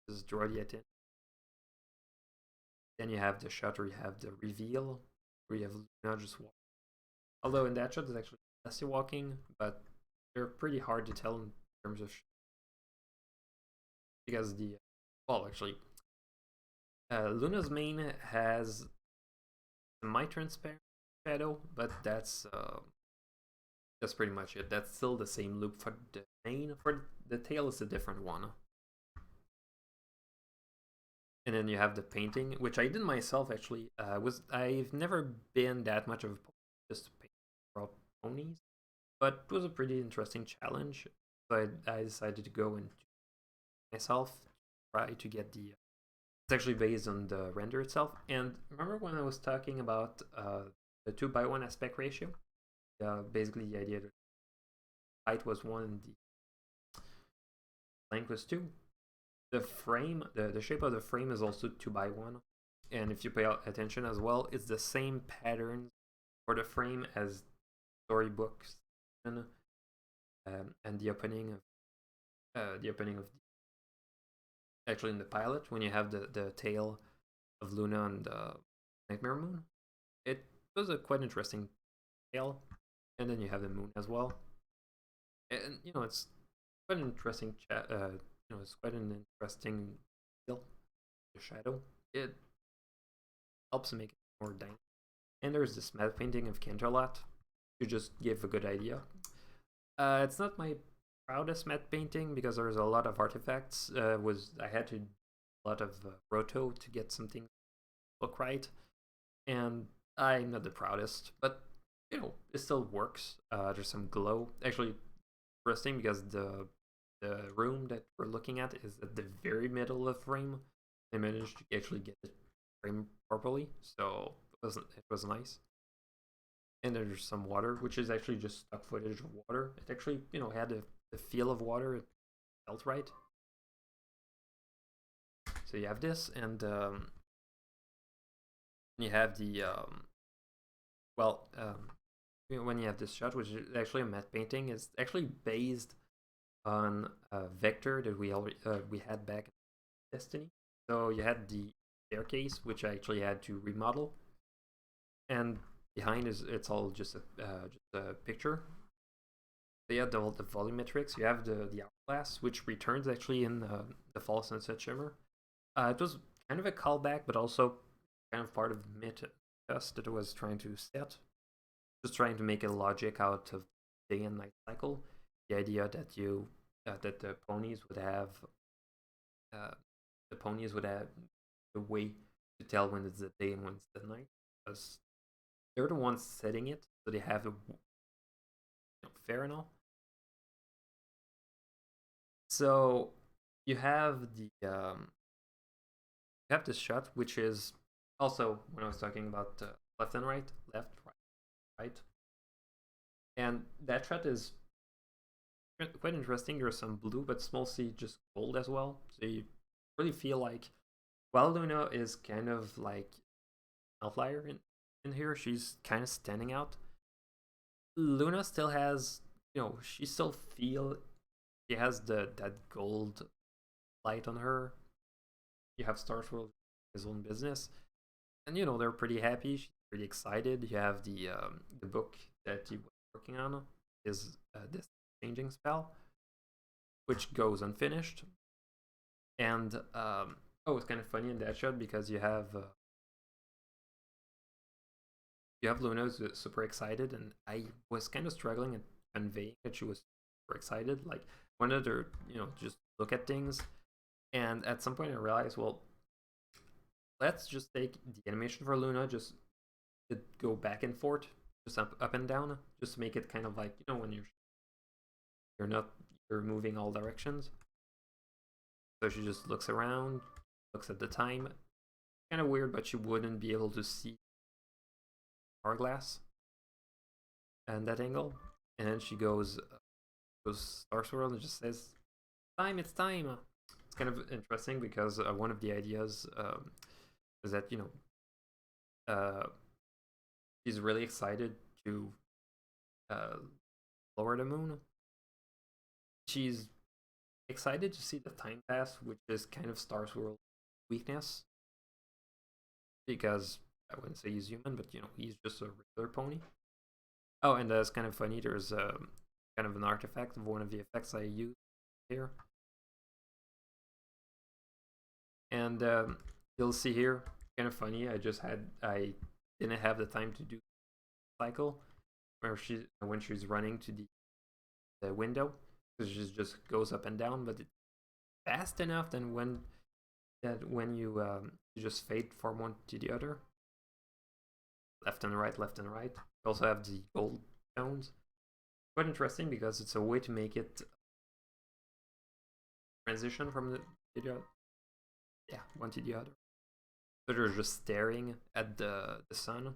just draw the attention. Then you have the shot where you have the reveal, where you have Luna just walking. Although in that shot, it's actually Leslie walking, but they're pretty hard to tell in terms of because actually, Luna's mane has semi-transparent shadow, but that's pretty much it. That's still the same loop for the mane. For the tail, is a different one. And then you have the painting, which I did myself actually. I've never been that much of a just to paint ponies, but it was a pretty interesting challenge. So I decided to go and myself try to get the. It's actually based on the render itself. And remember when I was talking about the 2:1 aspect ratio? Basically the idea that height was 1 and the length was 2. The frame, the shape of the frame is also 2:1, and if you pay attention as well, it's the same patterns for the frame as storybooks and the opening of actually in the pilot when you have the tale of Luna and Nightmare Moon. It was a quite interesting tale, and then you have the moon as well, and it's quite an interesting it's quite an interesting feel. The shadow, it helps make it more dynamic. And there's this matte painting of Canterlot to just give a good idea. It's not my proudest matte painting because there's a lot of artifacts. I had to a lot of roto to get something to look right, and I'm not the proudest, but you know, it still works. There's some glow. Actually, interesting because the room that we're looking at is at the very middle of the frame. I managed to actually get it framed properly, so it was nice. And there's some water, which is actually just stock footage of water. It actually, you know, had the feel of water. It felt right. So you have this, and you have the when you have this shot, which is actually a matte painting, is actually based on a vector that we had back in Destiny. So you had the staircase, which I actually had to remodel, and behind it's all just a picture. So you have all the volumetrics. You have the hourglass, which returns actually in the Fall Sunset Shimmer. It was kind of a callback, but also kind of part of the myth that it was trying to set. Just trying to make a logic out of day and night cycle. The idea that that the ponies would have the way to tell when it's the day and when it's the night, because they're the ones setting it, so they have fair and all. So you have this shot, which is also when I was talking about left and right, right, and that shot is quite interesting. There's some blue, but it's mostly just gold as well. So you really feel like, while Luna is kind of like outlier in here, she's kind of standing out. Luna still has, she still she has that gold light on her. You have Star Swirl, his own business, and they're pretty happy. She's pretty excited. You have the book that he was working on is this changing spell, which goes unfinished. And it's kind of funny in that shot because you have Luna who's super excited, and I was kind of struggling at conveying that she was super excited. Like, wanted her, just look at things, and at some point I realized, well, let's just take the animation for Luna, just go back and forth, just up and down, just to make it kind of like, when you're moving all directions. So she just looks around, looks at the time. Kind of weird, but she wouldn't be able to see hourglass and that angle. And then she goes Star Swirl and just says, "Time, it's time." It's kind of interesting because one of the ideas is that she's really excited to lower the moon. She's excited to see the time pass, which is kind of Star Swirl's weakness, because I wouldn't say he's human, but he's just a regular pony. Oh, and that's kind of funny. There's kind of an artifact of one of the effects I use here, and you'll see here, kind of funny. I didn't have the time to do cycle where when she's running to the window, because she just goes up and down, but it's fast enough that when you just fade from one to the other, left and right. You also have the gold tones. Quite interesting because it's a way to make it transition from one to the other. So they're just staring at the sun.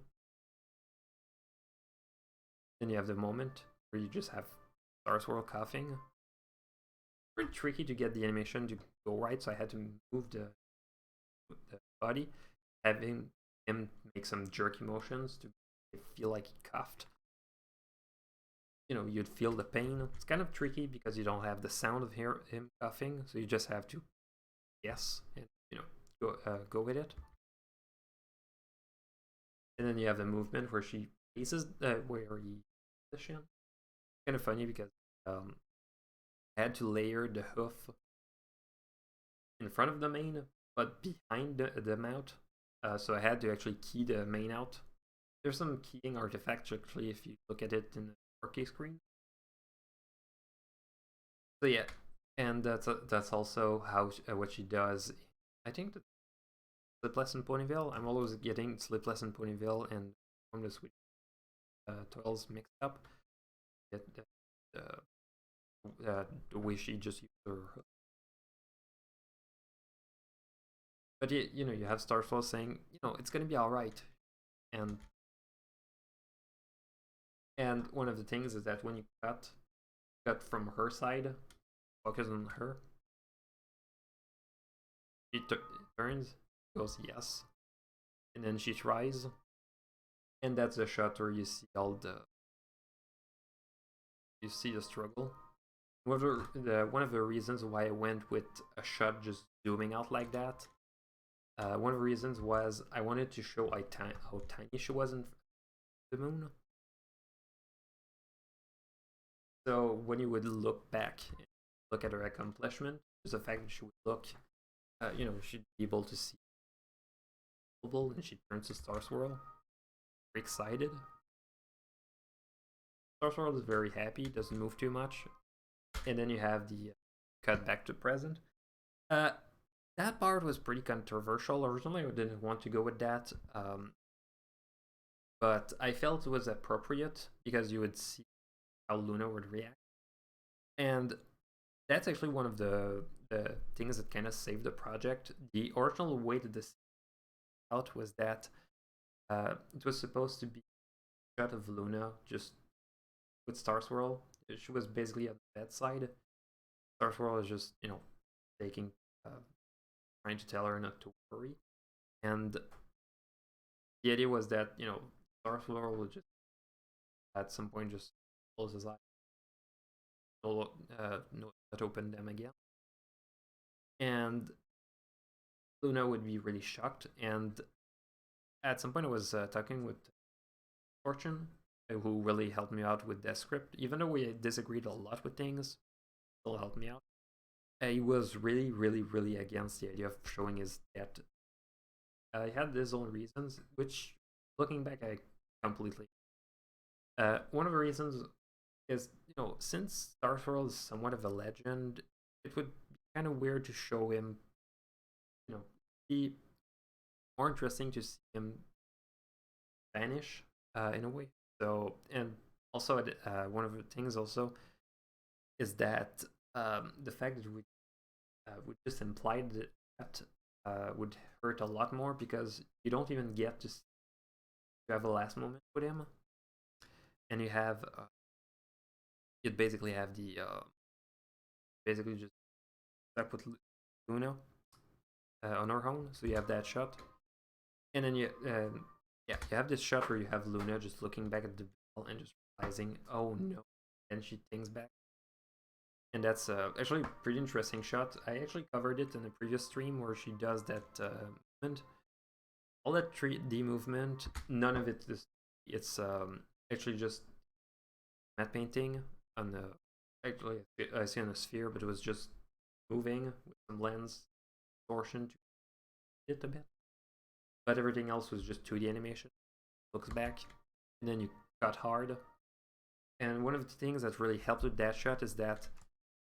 Then you have the moment where you just have Star Swirl coughing. Pretty tricky to get the animation to go right, so I had to move the body, having him make some jerky motions to feel like he coughed. You'd feel the pain. It's kind of tricky because you don't have the sound of him coughing, so you just have to guess and go with it. And then you have the movement where she faces where he position. Kind of funny because I had to layer the hoof in front of the mane, but behind the mount. So I had to actually key the mane out. There's some keying artifacts actually if you look at it in the 4K screen. So yeah, and that's also how what she does I think that Sleepless in Ponyville. I'm always getting Sleepless in Ponyville and From the Sweet Toils mixed up. The way she just used her. But you know, you have Starswell saying, you know, it's gonna be all right, and one of the things is that when you cut from her side, focus on her. She turns, goes yes, and then she tries, and that's the shot where you see the struggle. One of the reasons why I went with a shot just zooming out like that, one of the reasons was I wanted to show how tiny she was in the moon. So when you would look back, look at her accomplishment, there's the fact that she would look, you know, she'd be able to see, and she turns to Star Swirl, very excited. Star Swirl is very happy, doesn't move too much, and then you have the cut back to present. That part was pretty controversial. Originally, I didn't want to go with that, but I felt it was appropriate because you would see how Luna would react, and that's actually one of the things that kind of saved the project. The original way that this out was that it was supposed to be a shot of Luna just with Star Swirl. She was basically on the bedside. Star Swirl is just, you know, taking, trying to tell her not to worry. And the idea was that, you know, Star Swirl would just at some point just close his eyes, not open them again. And Luna would be really shocked. And at some point, I was talking with Fortune, who really helped me out with that script. Even though we disagreed a lot with things, still helped me out. He was really, really, really against the idea of showing his death. He had his own reasons, which, looking back, I completely. One of the reasons is, you know, since Star Swirl is somewhat of a legend, it would be kind of weird to show him, you know, be more interesting to see him vanish in a way. So, and also one of the things also is that the fact that we just implied that would hurt a lot more because you don't even get to have a last moment with him, and you have you'd basically have the basically just stuck with Luna on her own. So you have that shot, and then you have this shot where you have Luna just looking back at the ball and just realizing, oh no, and she thinks back. And that's actually a pretty interesting shot. I actually covered it in a previous stream where she does that movement. All that 3D movement, none of it is. It's actually just matte painting on the. Actually, I see on a sphere, but it was just moving with some lens distortion to it a bit. But everything else was just 2D animation. Looks back, and then you cut hard. And one of the things that really helped with that shot is that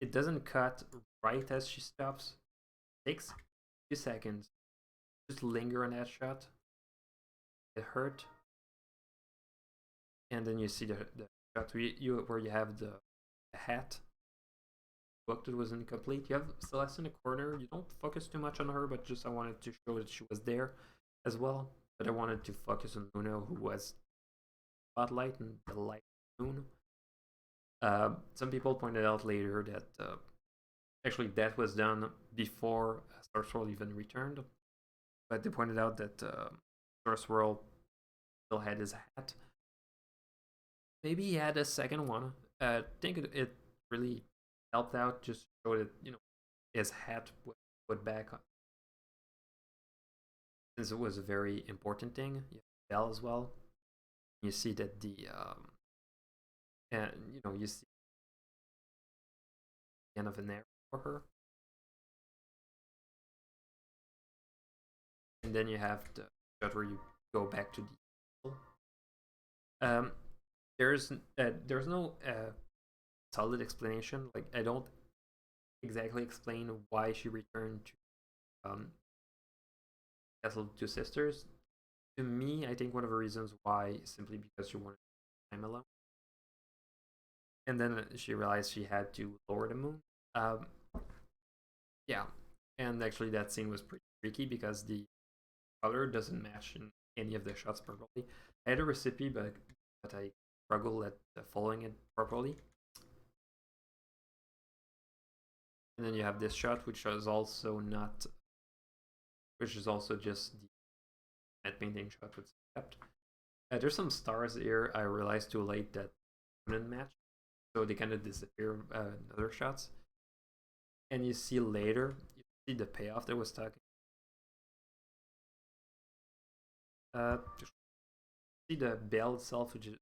it doesn't cut right as she stops. It takes a few seconds. Just linger on that shot. It hurt. And then you see the shot where you have the hat. Booked it was incomplete. You have Celeste in the corner. You don't focus too much on her, but just I wanted to show that she was there as well. But I wanted to focus on Luna, who was spotlight and the light moon. Some people pointed out later that actually that was done before Star Swirl even returned, but they pointed out that Star Swirl still had his hat. Maybe he had a second one. I think it really helped out, just showed that, you know, his hat was put back on, since it was a very important thing. You have Belle as well. You see that the and you know, you see the end of an arrow for her, and then you have the shot where you go back to the there's no solid explanation. Like, I don't exactly explain why she returned to Castle Two Sisters. To me, I think one of the reasons why is simply because she wanted time alone, and then she realized she had to lower the moon. Um, yeah, and actually that scene was pretty tricky because the color doesn't match in any of the shots properly. I had a recipe, but I struggle at following it properly. And then you have this shot, which is also not, which is also just the matte painting shot with stepped. There's some stars here. I realized too late that didn't match, so they kind of disappear in other shots. And you see later, you see the payoff that was talking. See the bell itself, which is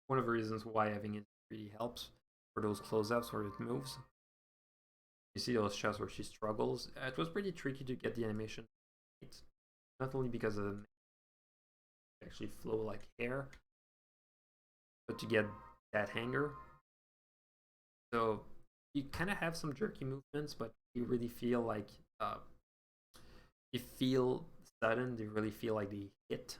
one of the reasons why having it really helps for those close-ups where it moves. You see those shots where she struggles. It was pretty tricky to get the animation right, not only because of the actually flow like hair, but to get that hanger. So you kind of have some jerky movements, but you really feel like you feel sudden. They really feel like they hit.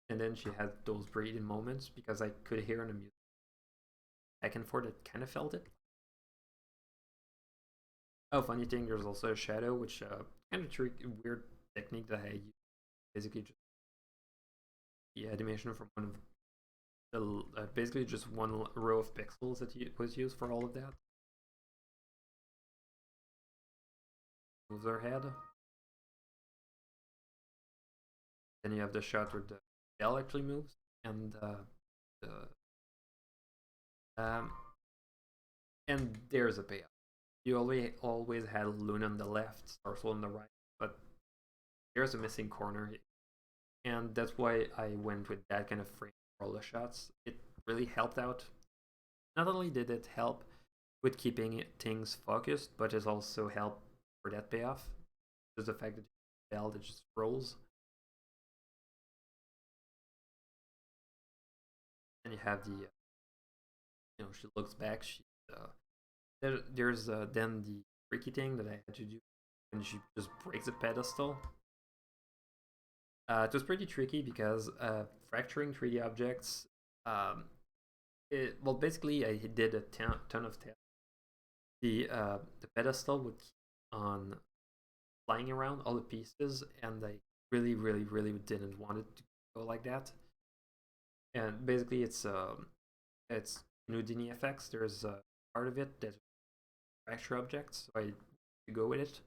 And then she had those breathing moments because I could hear in the music back and forth. It kind of felt it. Oh, funny thing, there's also a shadow, which kind of weird technique that I use. Basically, just the animation from one of the basically just one row of pixels that was used for all of that. Moves her head. Then you have the shot where the bell actually moves, and and there's a payoff. You always had Luna on the left, Starfall on the right, but there's a missing corner, and that's why I went with that kind of frame for all the shots. It really helped out. Not only did it help with keeping things focused, but it also helped for that payoff. Just the fact that the bell that just rolls. And you have the, she looks back. There's then the tricky thing that I had to do when she just breaks the pedestal. It was pretty tricky because fracturing 3D objects, well, basically I did a ton of tests. The pedestal would keep on flying around all the pieces, and I really, really, really didn't want it to go like that. And basically, it's Houdini effects. There's a part of it that fracture objects, so I go with it.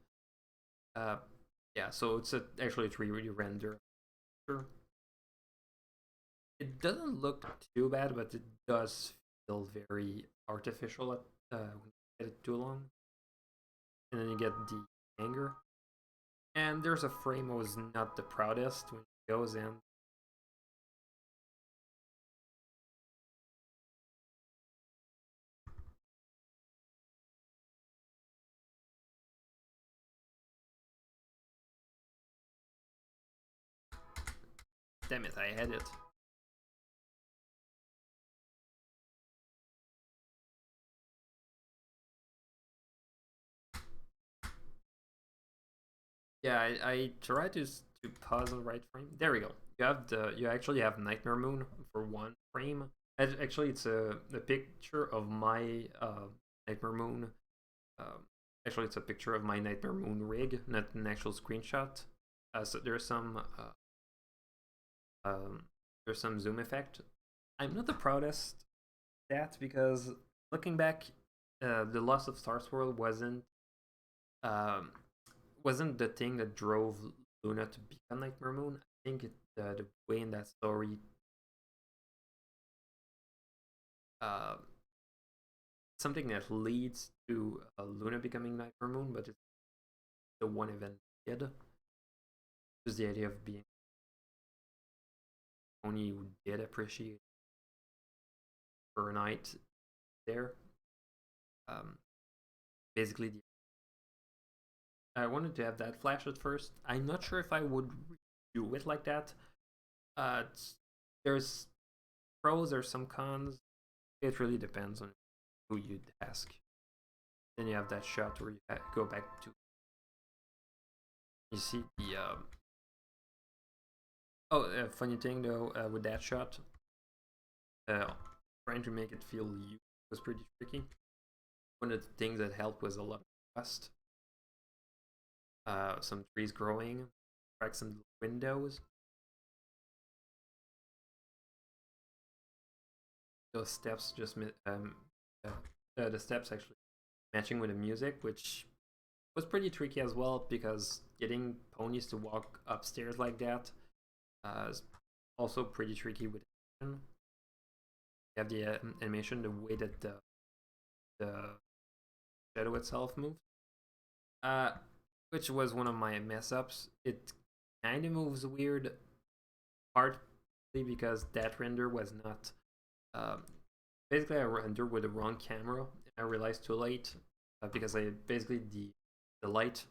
Yeah, so it's actually a 3D render. Sure. It doesn't look too bad, but it does feel very artificial when you get it too long. And then you get the anger. And there's a frame that was not the proudest when it goes in. Damn it, I had it. Yeah, I tried to pause on the right frame. There we go. You actually have Nightmare Moon for one frame. Actually, it's a picture of my Nightmare Moon. Actually, it's a picture of my Nightmare Moon rig, not an actual screenshot. So there's some zoom effect. I'm not the proudest of that because looking back, the loss of Star Swirl wasn't the thing that drove Luna to become Nightmare Moon. I think the way in that story something that leads to Luna becoming Nightmare Moon, but it's the one event did. Just the idea of being only who did appreciate for a night there. Basically, I wanted to have that flash at first. I'm not sure if I would do it like that. There's pros, there's some cons. It really depends on who you'd ask. Then you have that shot where you go back to. You see the. Funny thing though, with that shot, trying to make it feel used was pretty tricky. One of the things that helped was a lot of dust, some trees growing, cracks in the windows. Those steps just the steps actually matching with the music, which was pretty tricky as well because getting ponies to walk upstairs like that is also pretty tricky with animation. You have the animation, the way that the shadow itself moves, which was one of my mess ups. It kind of moves weird, partly because that render was not. Basically, I rendered with the wrong camera, and I realized too late because I basically the light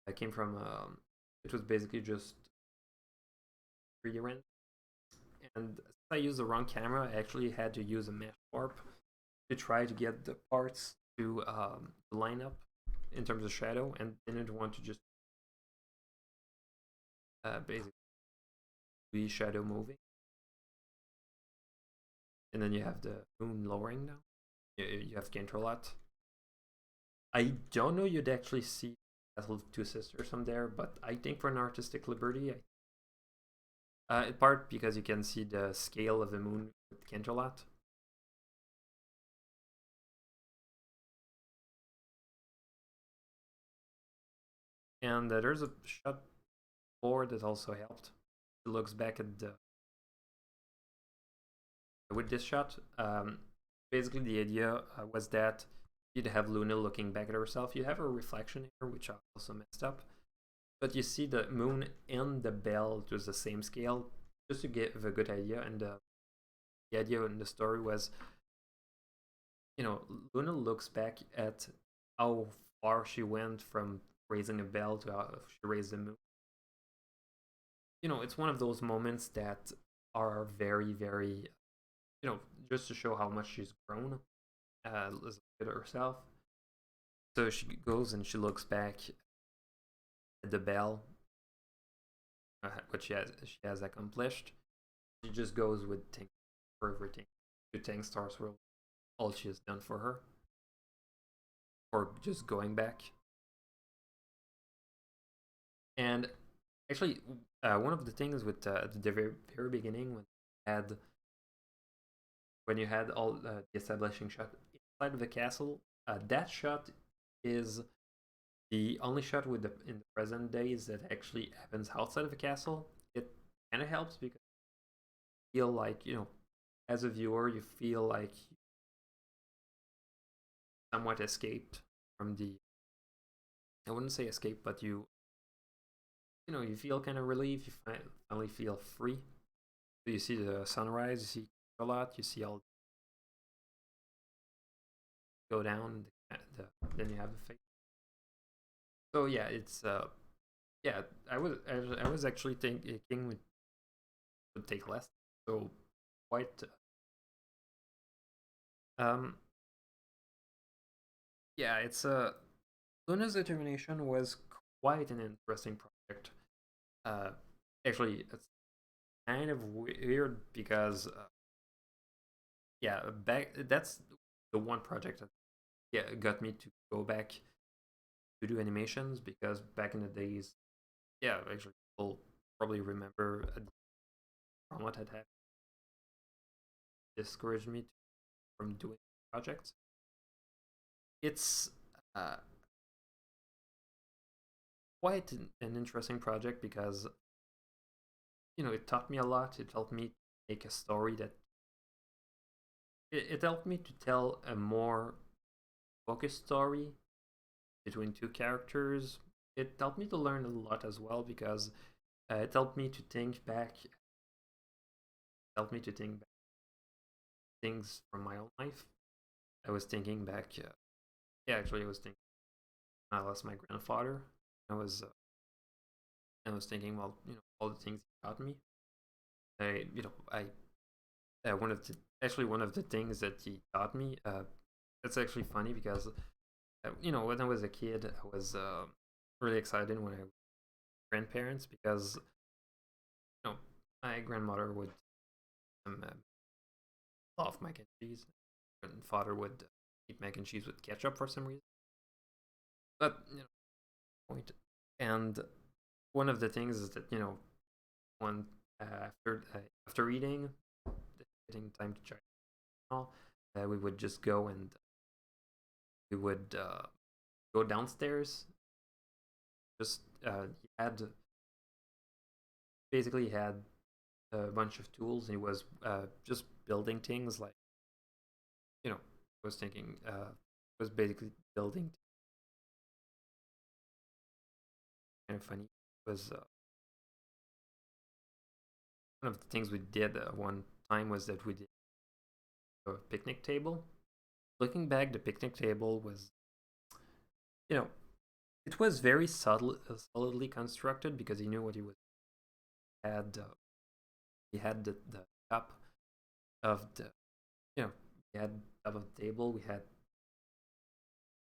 that came from it was basically just 3D render, and since I used the wrong camera, I actually had to use a mesh warp to try to get the parts to line up in terms of shadow, and didn't want to just basically be shadow moving. And then you have the moon lowering now. You have to control that. I don't know you'd actually see Castle of Two Sisters from there, but I think for an artistic liberty, in part because you can see the scale of the moon with Canterlot. And there's a shot board that also helped. It looks back at the with this shot. Basically, the idea was that you'd have Luna looking back at herself. You have a reflection here, which I also messed up. But you see the moon and the bell to the same scale, just to give a good idea. And the idea in the story was, Luna looks back at how far she went from raising a bell to how she raised the moon. It's one of those moments that are very, very, just to show how much she's grown as a herself. So she goes and she looks back at the bell, what she has accomplished. She just goes with thanks for everything. To thank Stars World, all she has done for her, or just going back. And actually, one of the things with the very beginning when you had all the establishing shot inside of the castle, that shot is the only shot in the present days that actually happens outside of the castle. It kind of helps because you feel like, as a viewer, you feel like you somewhat escaped from I wouldn't say escape, but you feel kind of relieved. You finally feel free. So you see the sunrise, you see a lot, you see all go down, then you have the face. So yeah, it's yeah. I was actually thinking would take less. So quite yeah, it's Luna's Determination was quite an interesting project. Actually, it's kind of weird because yeah, that's the one project that got me to go back to do animations, because back in the days, yeah, actually people probably remember from what had happened discouraged me from doing projects. It's quite an interesting project because it taught me a lot. It helped me make a story that it helped me to tell a more focused story between two characters. It helped me to learn a lot as well because it helped me to think back. Helped me to think back things from my own life. I was thinking back. Yeah, actually, I was thinking. I lost my grandfather. I was thinking, well, all the things he taught me. One of the things that he taught me it's actually funny because when I was a kid, I was really excited when I was grandparents because my grandmother would love mac and cheese, and father would eat mac and cheese with ketchup for some reason. But point. And one of the things is that one after eating, getting time to check, we would just go and we would go downstairs. Just he had basically had a bunch of tools. He was just building things like I was thinking was basically building. Kind of funny. It was one of the things we did one time was that we did a picnic table. Looking back, the picnic table was, it was very solidly constructed because he knew what he was. He had the top of the, we had top of the table. We had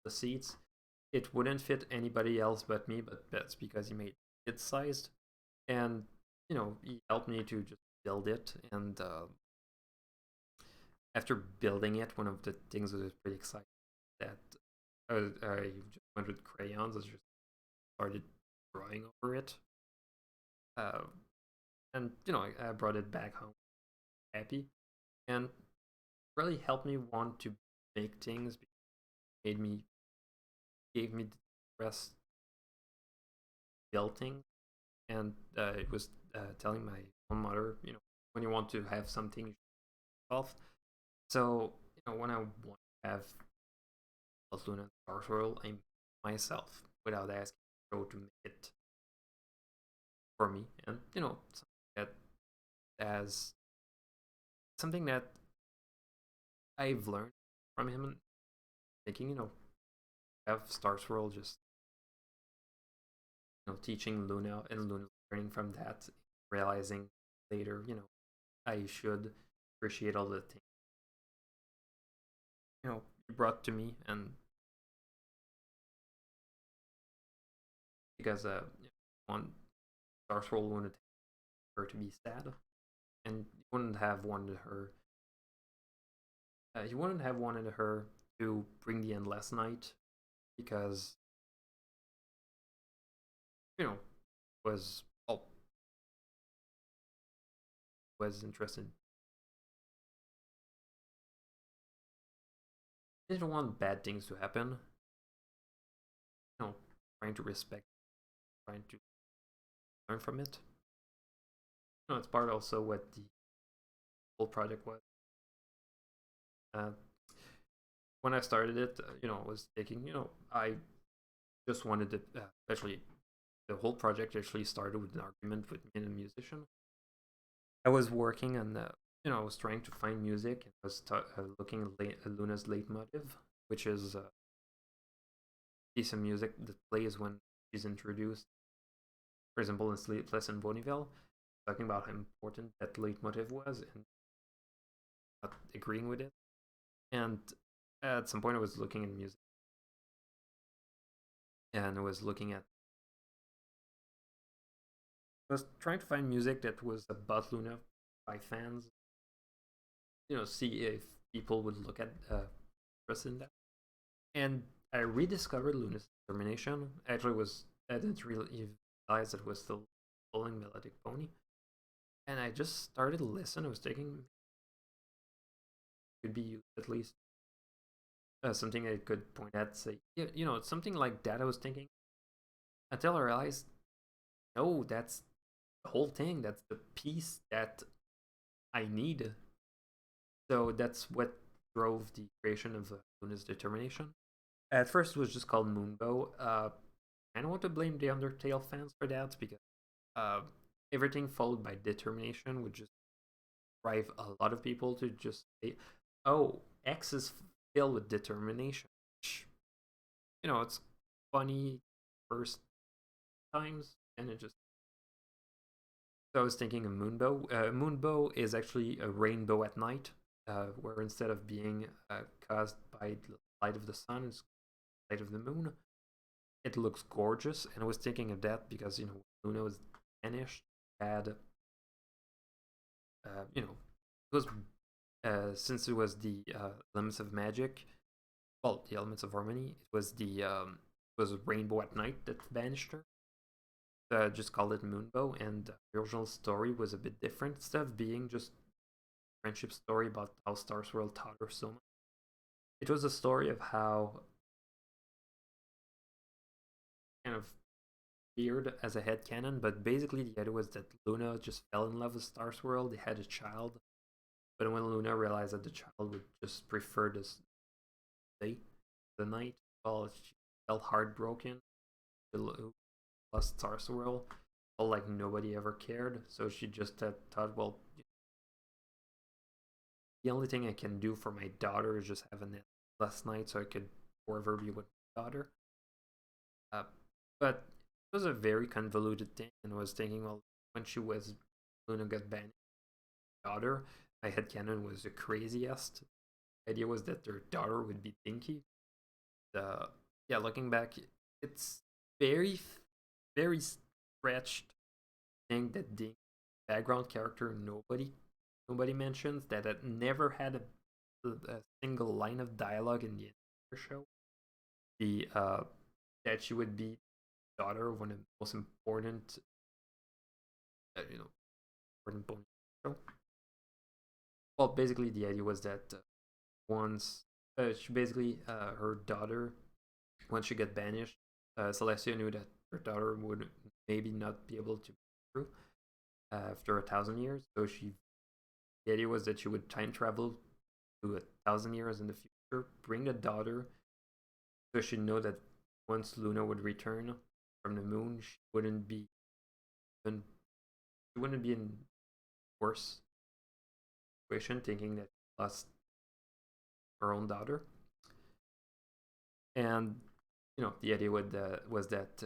the seats. It wouldn't fit anybody else but me, but that's because he made it sized, and he helped me to just build it. And after building it, one of the things that was pretty exciting that I just went with crayons. I just started drawing over it, and I brought it back home happy, and really helped me want to make things. Made me gave me the rest build things, and it was telling my own mother, when you want to have something yourself. So when I want to have Luna Star Swirl, I myself without asking Joe to make it for me, and something that as something that I've learned from him, and thinking have Star Swirl just teaching Luna and Luna learning from that, realizing later I should appreciate all the things you brought to me, and because one Star Swirl wanted her to be sad, and you wouldn't have wanted her. You wouldn't have wanted her to bring the endless night because was was interested. Didn't want bad things to happen. Trying to respect, trying to learn from it. It's part also what the whole project was. When I started it, I was thinking, I just wanted to, especially the whole project actually started with an argument with me and a musician. I was working on, I was trying to find music. I was looking at Luna's leitmotif, which is a piece of music that plays when she's introduced. For example, in Sleepless in Bonneville, talking about how important that leitmotif was and not agreeing with it. And at some point, I was looking at music, and I was trying to find music that was about Luna by fans. See if people would look at interest in that. And I rediscovered Luna's determination. Actually, I didn't really realize it was still pulling Melodic Pony, and I just started to listen. I was thinking could be used at least something I could point at, say, it's something like that. I was thinking until I realized, no, that's the whole thing. That's the piece that I need. So that's what drove the creation of Luna's determination. At first, it was just called Moonbow. I don't want to blame the Undertale fans for that because everything followed by determination would just drive a lot of people to just say, "Oh, X is filled with determination." Which, it's funny first times, and it just. So I was thinking of Moonbow. Moonbow is actually a rainbow at night. where instead of being caused by the light of the sun, it's light of the moon. It looks gorgeous, and I was thinking of that because Luna was vanished, had it was since it was the elements of magic, well, the elements of harmony. It was Rainbow at Night that banished her. So I just called it Moonbow, and the original story was a bit different. Instead of being just a friendship story about how Star Swirl taught her so much, it was a story of how kind of weird as a headcanon, but basically the idea was that Luna just fell in love with Star Swirl. They had a child, but when Luna realized that the child would just prefer this day, the night, well, she felt heartbroken. Lost Star Swirl, well, like nobody ever cared. So she just thought, well, the only thing I can do for my daughter is just have a last night, so I could forever be with my daughter. But it was a very convoluted thing, and I was thinking, well, when Luna got banned, daughter, my headcanon was the craziest. The idea was that their daughter would be Dinky. Yeah, looking back, it's very, very stretched thing that Dinky, background character, nobody mentions, that it never had a single line of dialogue in the entire show. That she would be daughter of one of the most important, important show. Well, basically the idea was that once she basically her daughter, once she got banished, Celestia knew that her daughter would maybe not be able to be through after 1,000 years. So the idea was that she would time travel to 1,000 years in the future, bring the daughter, so she'd know that once Luna would return from the moon, she wouldn't be in worse situation, thinking that she lost her own daughter. And the idea was that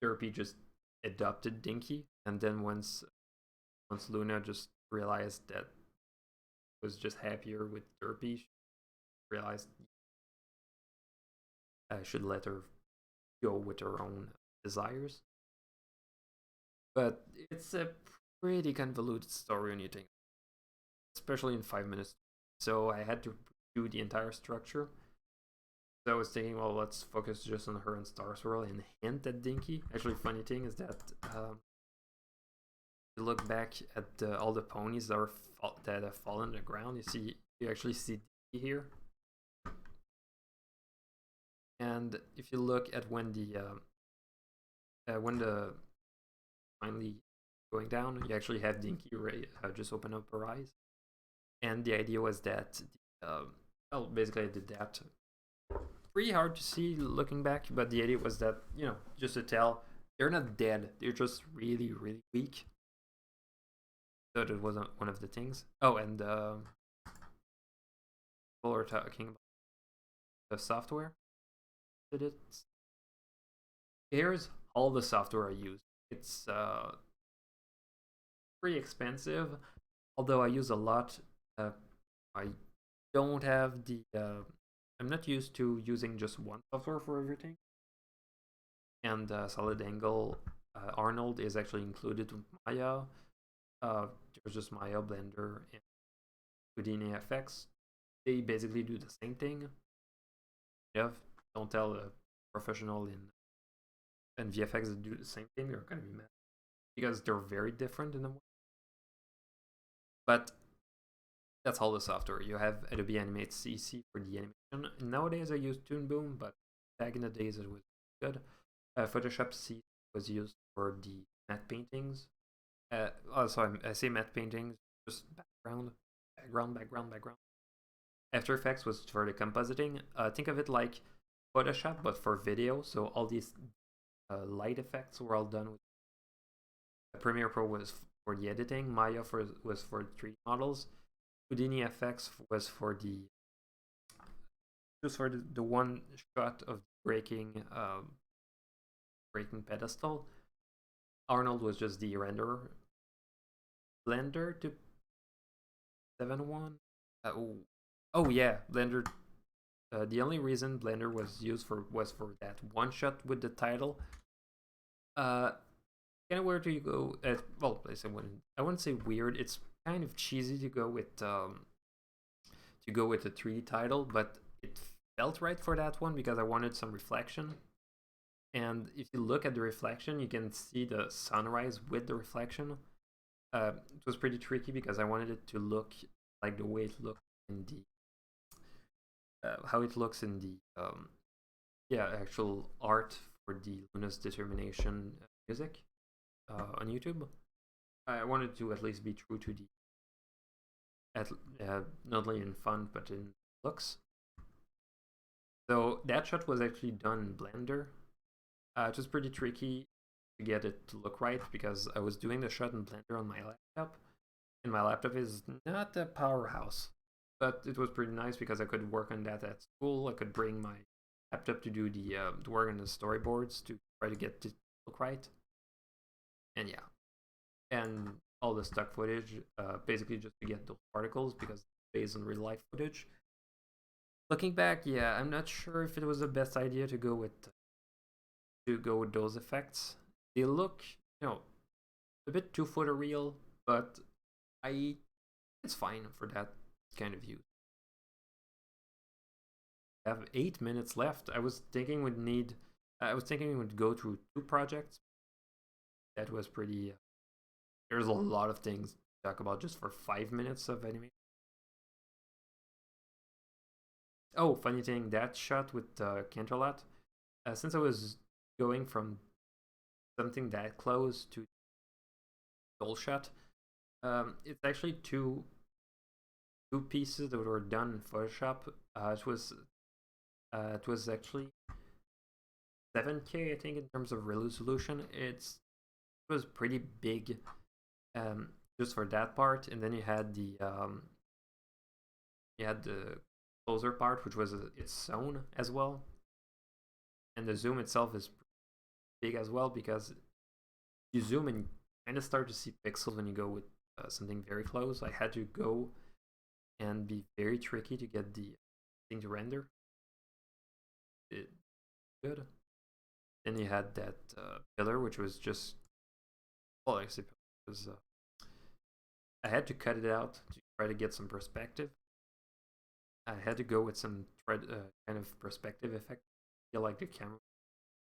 Derpy just adopted Dinky, and then once Luna just realized that was just happier with Derpy, she realized I should let her go with her own desires. But it's a pretty convoluted story when you think, especially in 5 minutes. So I had to do the entire structure. So I was thinking, well, let's focus just on her and Star Swirl and hint at Dinky. Actually, funny thing is that you look back at all the ponies that have fallen on the ground. You actually see Dinky here. And if you look at when the finally going down, you actually have Dinky just open up her eyes. And the idea was that, well, basically I did that. Pretty hard to see looking back, but the idea was that, just to tell, they're not dead. They're just really, really weak. So that was one of the things. Oh, and people are talking about the software. Here's all the software I use. It's pretty expensive, although I use a lot. I don't have I'm not used to using just one software for everything. And Solid Angle Arnold is actually included with Maya. There's just Maya, Blender, and Houdini FX. They basically do the same thing. Don't tell a professional in VFX to do the same thing. They're gonna be mad because they're very different in a way. But that's all the software. You have Adobe Animate CC for the animation. Nowadays I use Toon Boom, but back in the days it was good. Photoshop C was used for the matte paintings. Also, I say matte paintings, just background. After Effects was for the compositing. Think of it like Photoshop, but for video. So all these light effects were all done with Premiere Pro was for the editing. Maya was for 3D models. Houdini FX was for the one shot of breaking pedestal. Arnold was just the renderer. Blender to 7.1. Oh yeah, Blender. The only reason Blender was used for was for that one shot with the title. Uh, kind of weird to go. Well, I wouldn't say weird. It's kind of cheesy to go with a 3D title, but it felt right for that one because I wanted some reflection. And if you look at the reflection, you can see the sunrise with the reflection. It was pretty tricky because I wanted it to look like the way it looked in the how it looks in the actual art for the Luna's Determination music on YouTube. I wanted to at least be true to the not only in fun but in looks. So that shot was actually done in Blender. It was pretty tricky to get it to look right because I was doing the shot in Blender on my laptop, and my laptop is not a powerhouse. But it was pretty nice because I could work on that at school. I could bring my laptop to do the work on the storyboards to try to get it to look right. And yeah, and all the stock footage, basically just to get those particles because it's based on real life footage. Looking back, yeah, I'm not sure if it was the best idea to go with those effects. They look, a bit too photoreal, but it's fine for that kind of use. I have 8 minutes left. I was thinking we would go through 2 projects. That was pretty. There's a lot of things to talk about just for 5 minutes of animation. Oh, funny thing, that shot with Canterlot, since I was going from something that close to goal shot, it's actually two pieces that were done in Photoshop. It was actually 7K, I think, in terms of resolution. It was pretty big, just for that part, and then you had the closer part, which was its own as well, and the zoom itself is big as well because you zoom and kind of start to see pixels when you go with something very close. I had to go and be very tricky to get the thing to render. It good. Then you had that pillar, which was just actually, it was. I had to cut it out to try to get some perspective. I had to go with some kind of perspective effect. I feel like the camera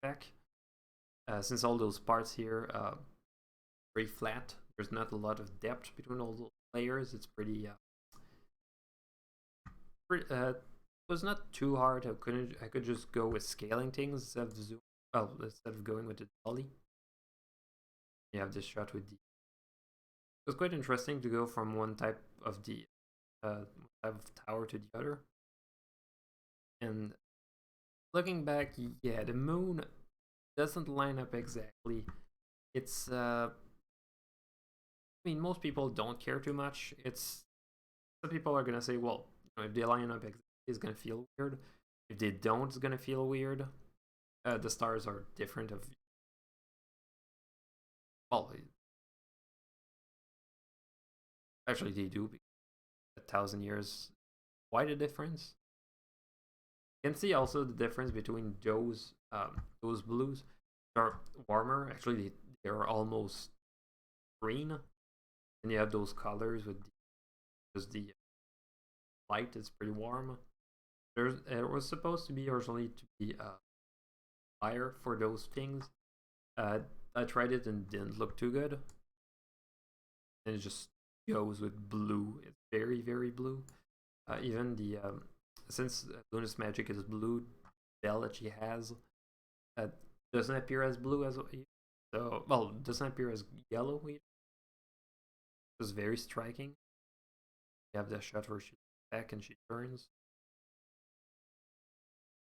back. Since all those parts here very flat, there's not a lot of depth between all the layers. It's pretty. It was not too hard. I could just go with scaling things instead of zoom. Well, instead of going with the dolly. You have this shot with the. It was quite interesting to go from one type of tower to the other. And looking back, yeah, the moon doesn't line up exactly. It's I mean, most people don't care too much. Some people are gonna say, well, if they line up exactly, it's gonna feel weird. If they don't, it's gonna feel weird. The stars are different well, actually they do. 1,000 years, quite a difference. You can see also the difference between those blues. Are warmer. Actually, they're almost green, and you have those colors with the light. It's pretty warm. It was supposed to be originally to be fire for those things. I tried it and didn't look too good, and it just goes with blue. It's very very blue. Even the since Luna's magic is blue, bell that she has doesn't appear as blue as doesn't appear as yellow. It's very striking. You have the shot where she's back and she turns,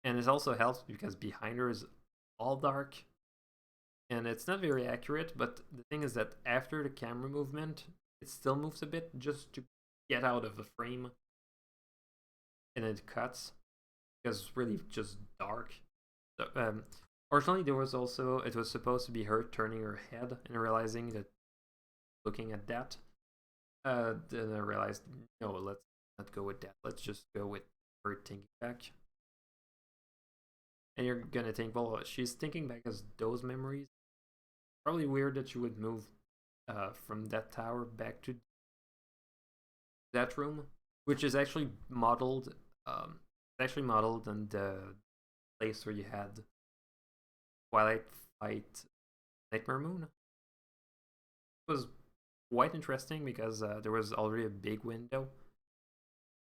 and it also helps because behind her is all dark, and it's not very accurate. But the thing is that after the camera movement, it still moves a bit just to get out of the frame, and it cuts because it's really just dark. So, originally, it was supposed to be her turning her head and realizing that looking at that. Then I realized, no, let's not go with that. Let's just go with her thinking back. And you're gonna think, well, she's thinking back as those memories. Probably weird that she would move from that tower back to that room, which is actually modeled. Actually modeled on the place where you had Twilight fight Nightmare Moon. It was quite interesting because there was already a big window.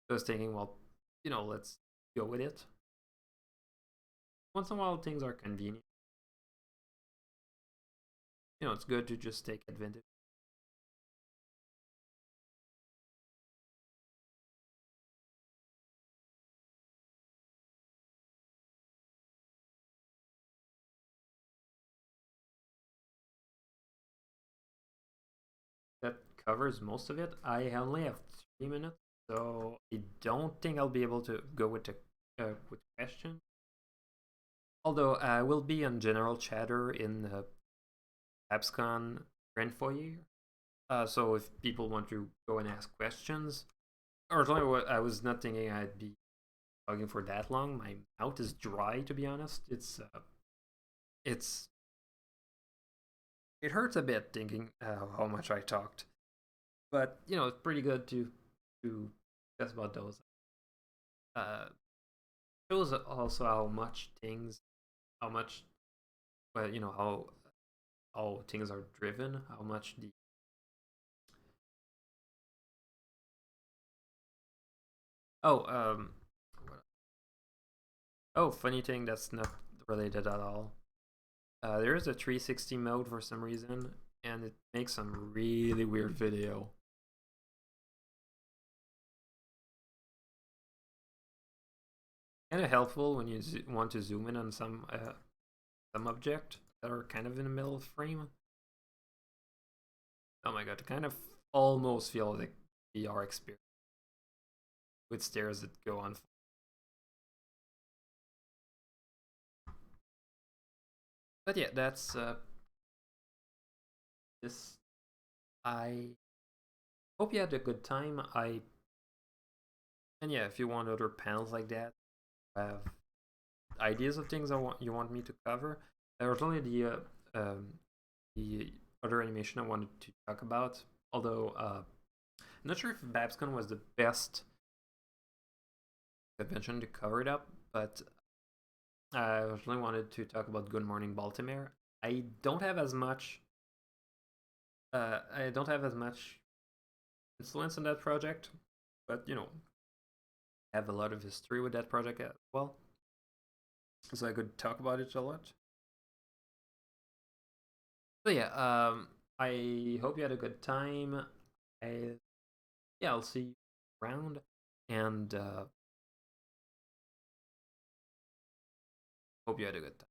I was thinking, well, let's go with it. Once in a while, things are convenient. It's good to just take advantage. That covers most of it. I only have 3 minutes, so I don't think I'll be able to go with questions. Although I will be on general chatter in the BABSCon Grand Foyer. So if people want to go and ask questions, or I was not thinking I'd be talking for that long. My mouth is dry, to be honest. It hurts a bit thinking how much I talked, but it's pretty good to discuss about those. Shows also how much well, how things are driven, how much the funny thing that's not related at all. There is a 360 mode for some reason, and it makes some really weird video. Kind of helpful when you want to zoom in on some object that are kind of in the middle of the frame. Oh my god, I kind of almost feel like VR experience with stairs that go on. But yeah, that's this. I hope you had a good time. And yeah, if you want other panels like that, have ideas of things you want me to cover. There was only the other animation I wanted to talk about. Although I'm not sure if BABSCon was the best convention to cover it up, but I originally wanted to talk about Good Morning Baltimore. I don't have as much. I don't have as much influence on that project, but I have a lot of history with that project as well, so I could talk about it a lot. So yeah, I hope you had a good time. I'll see you around, and hope you had a good time.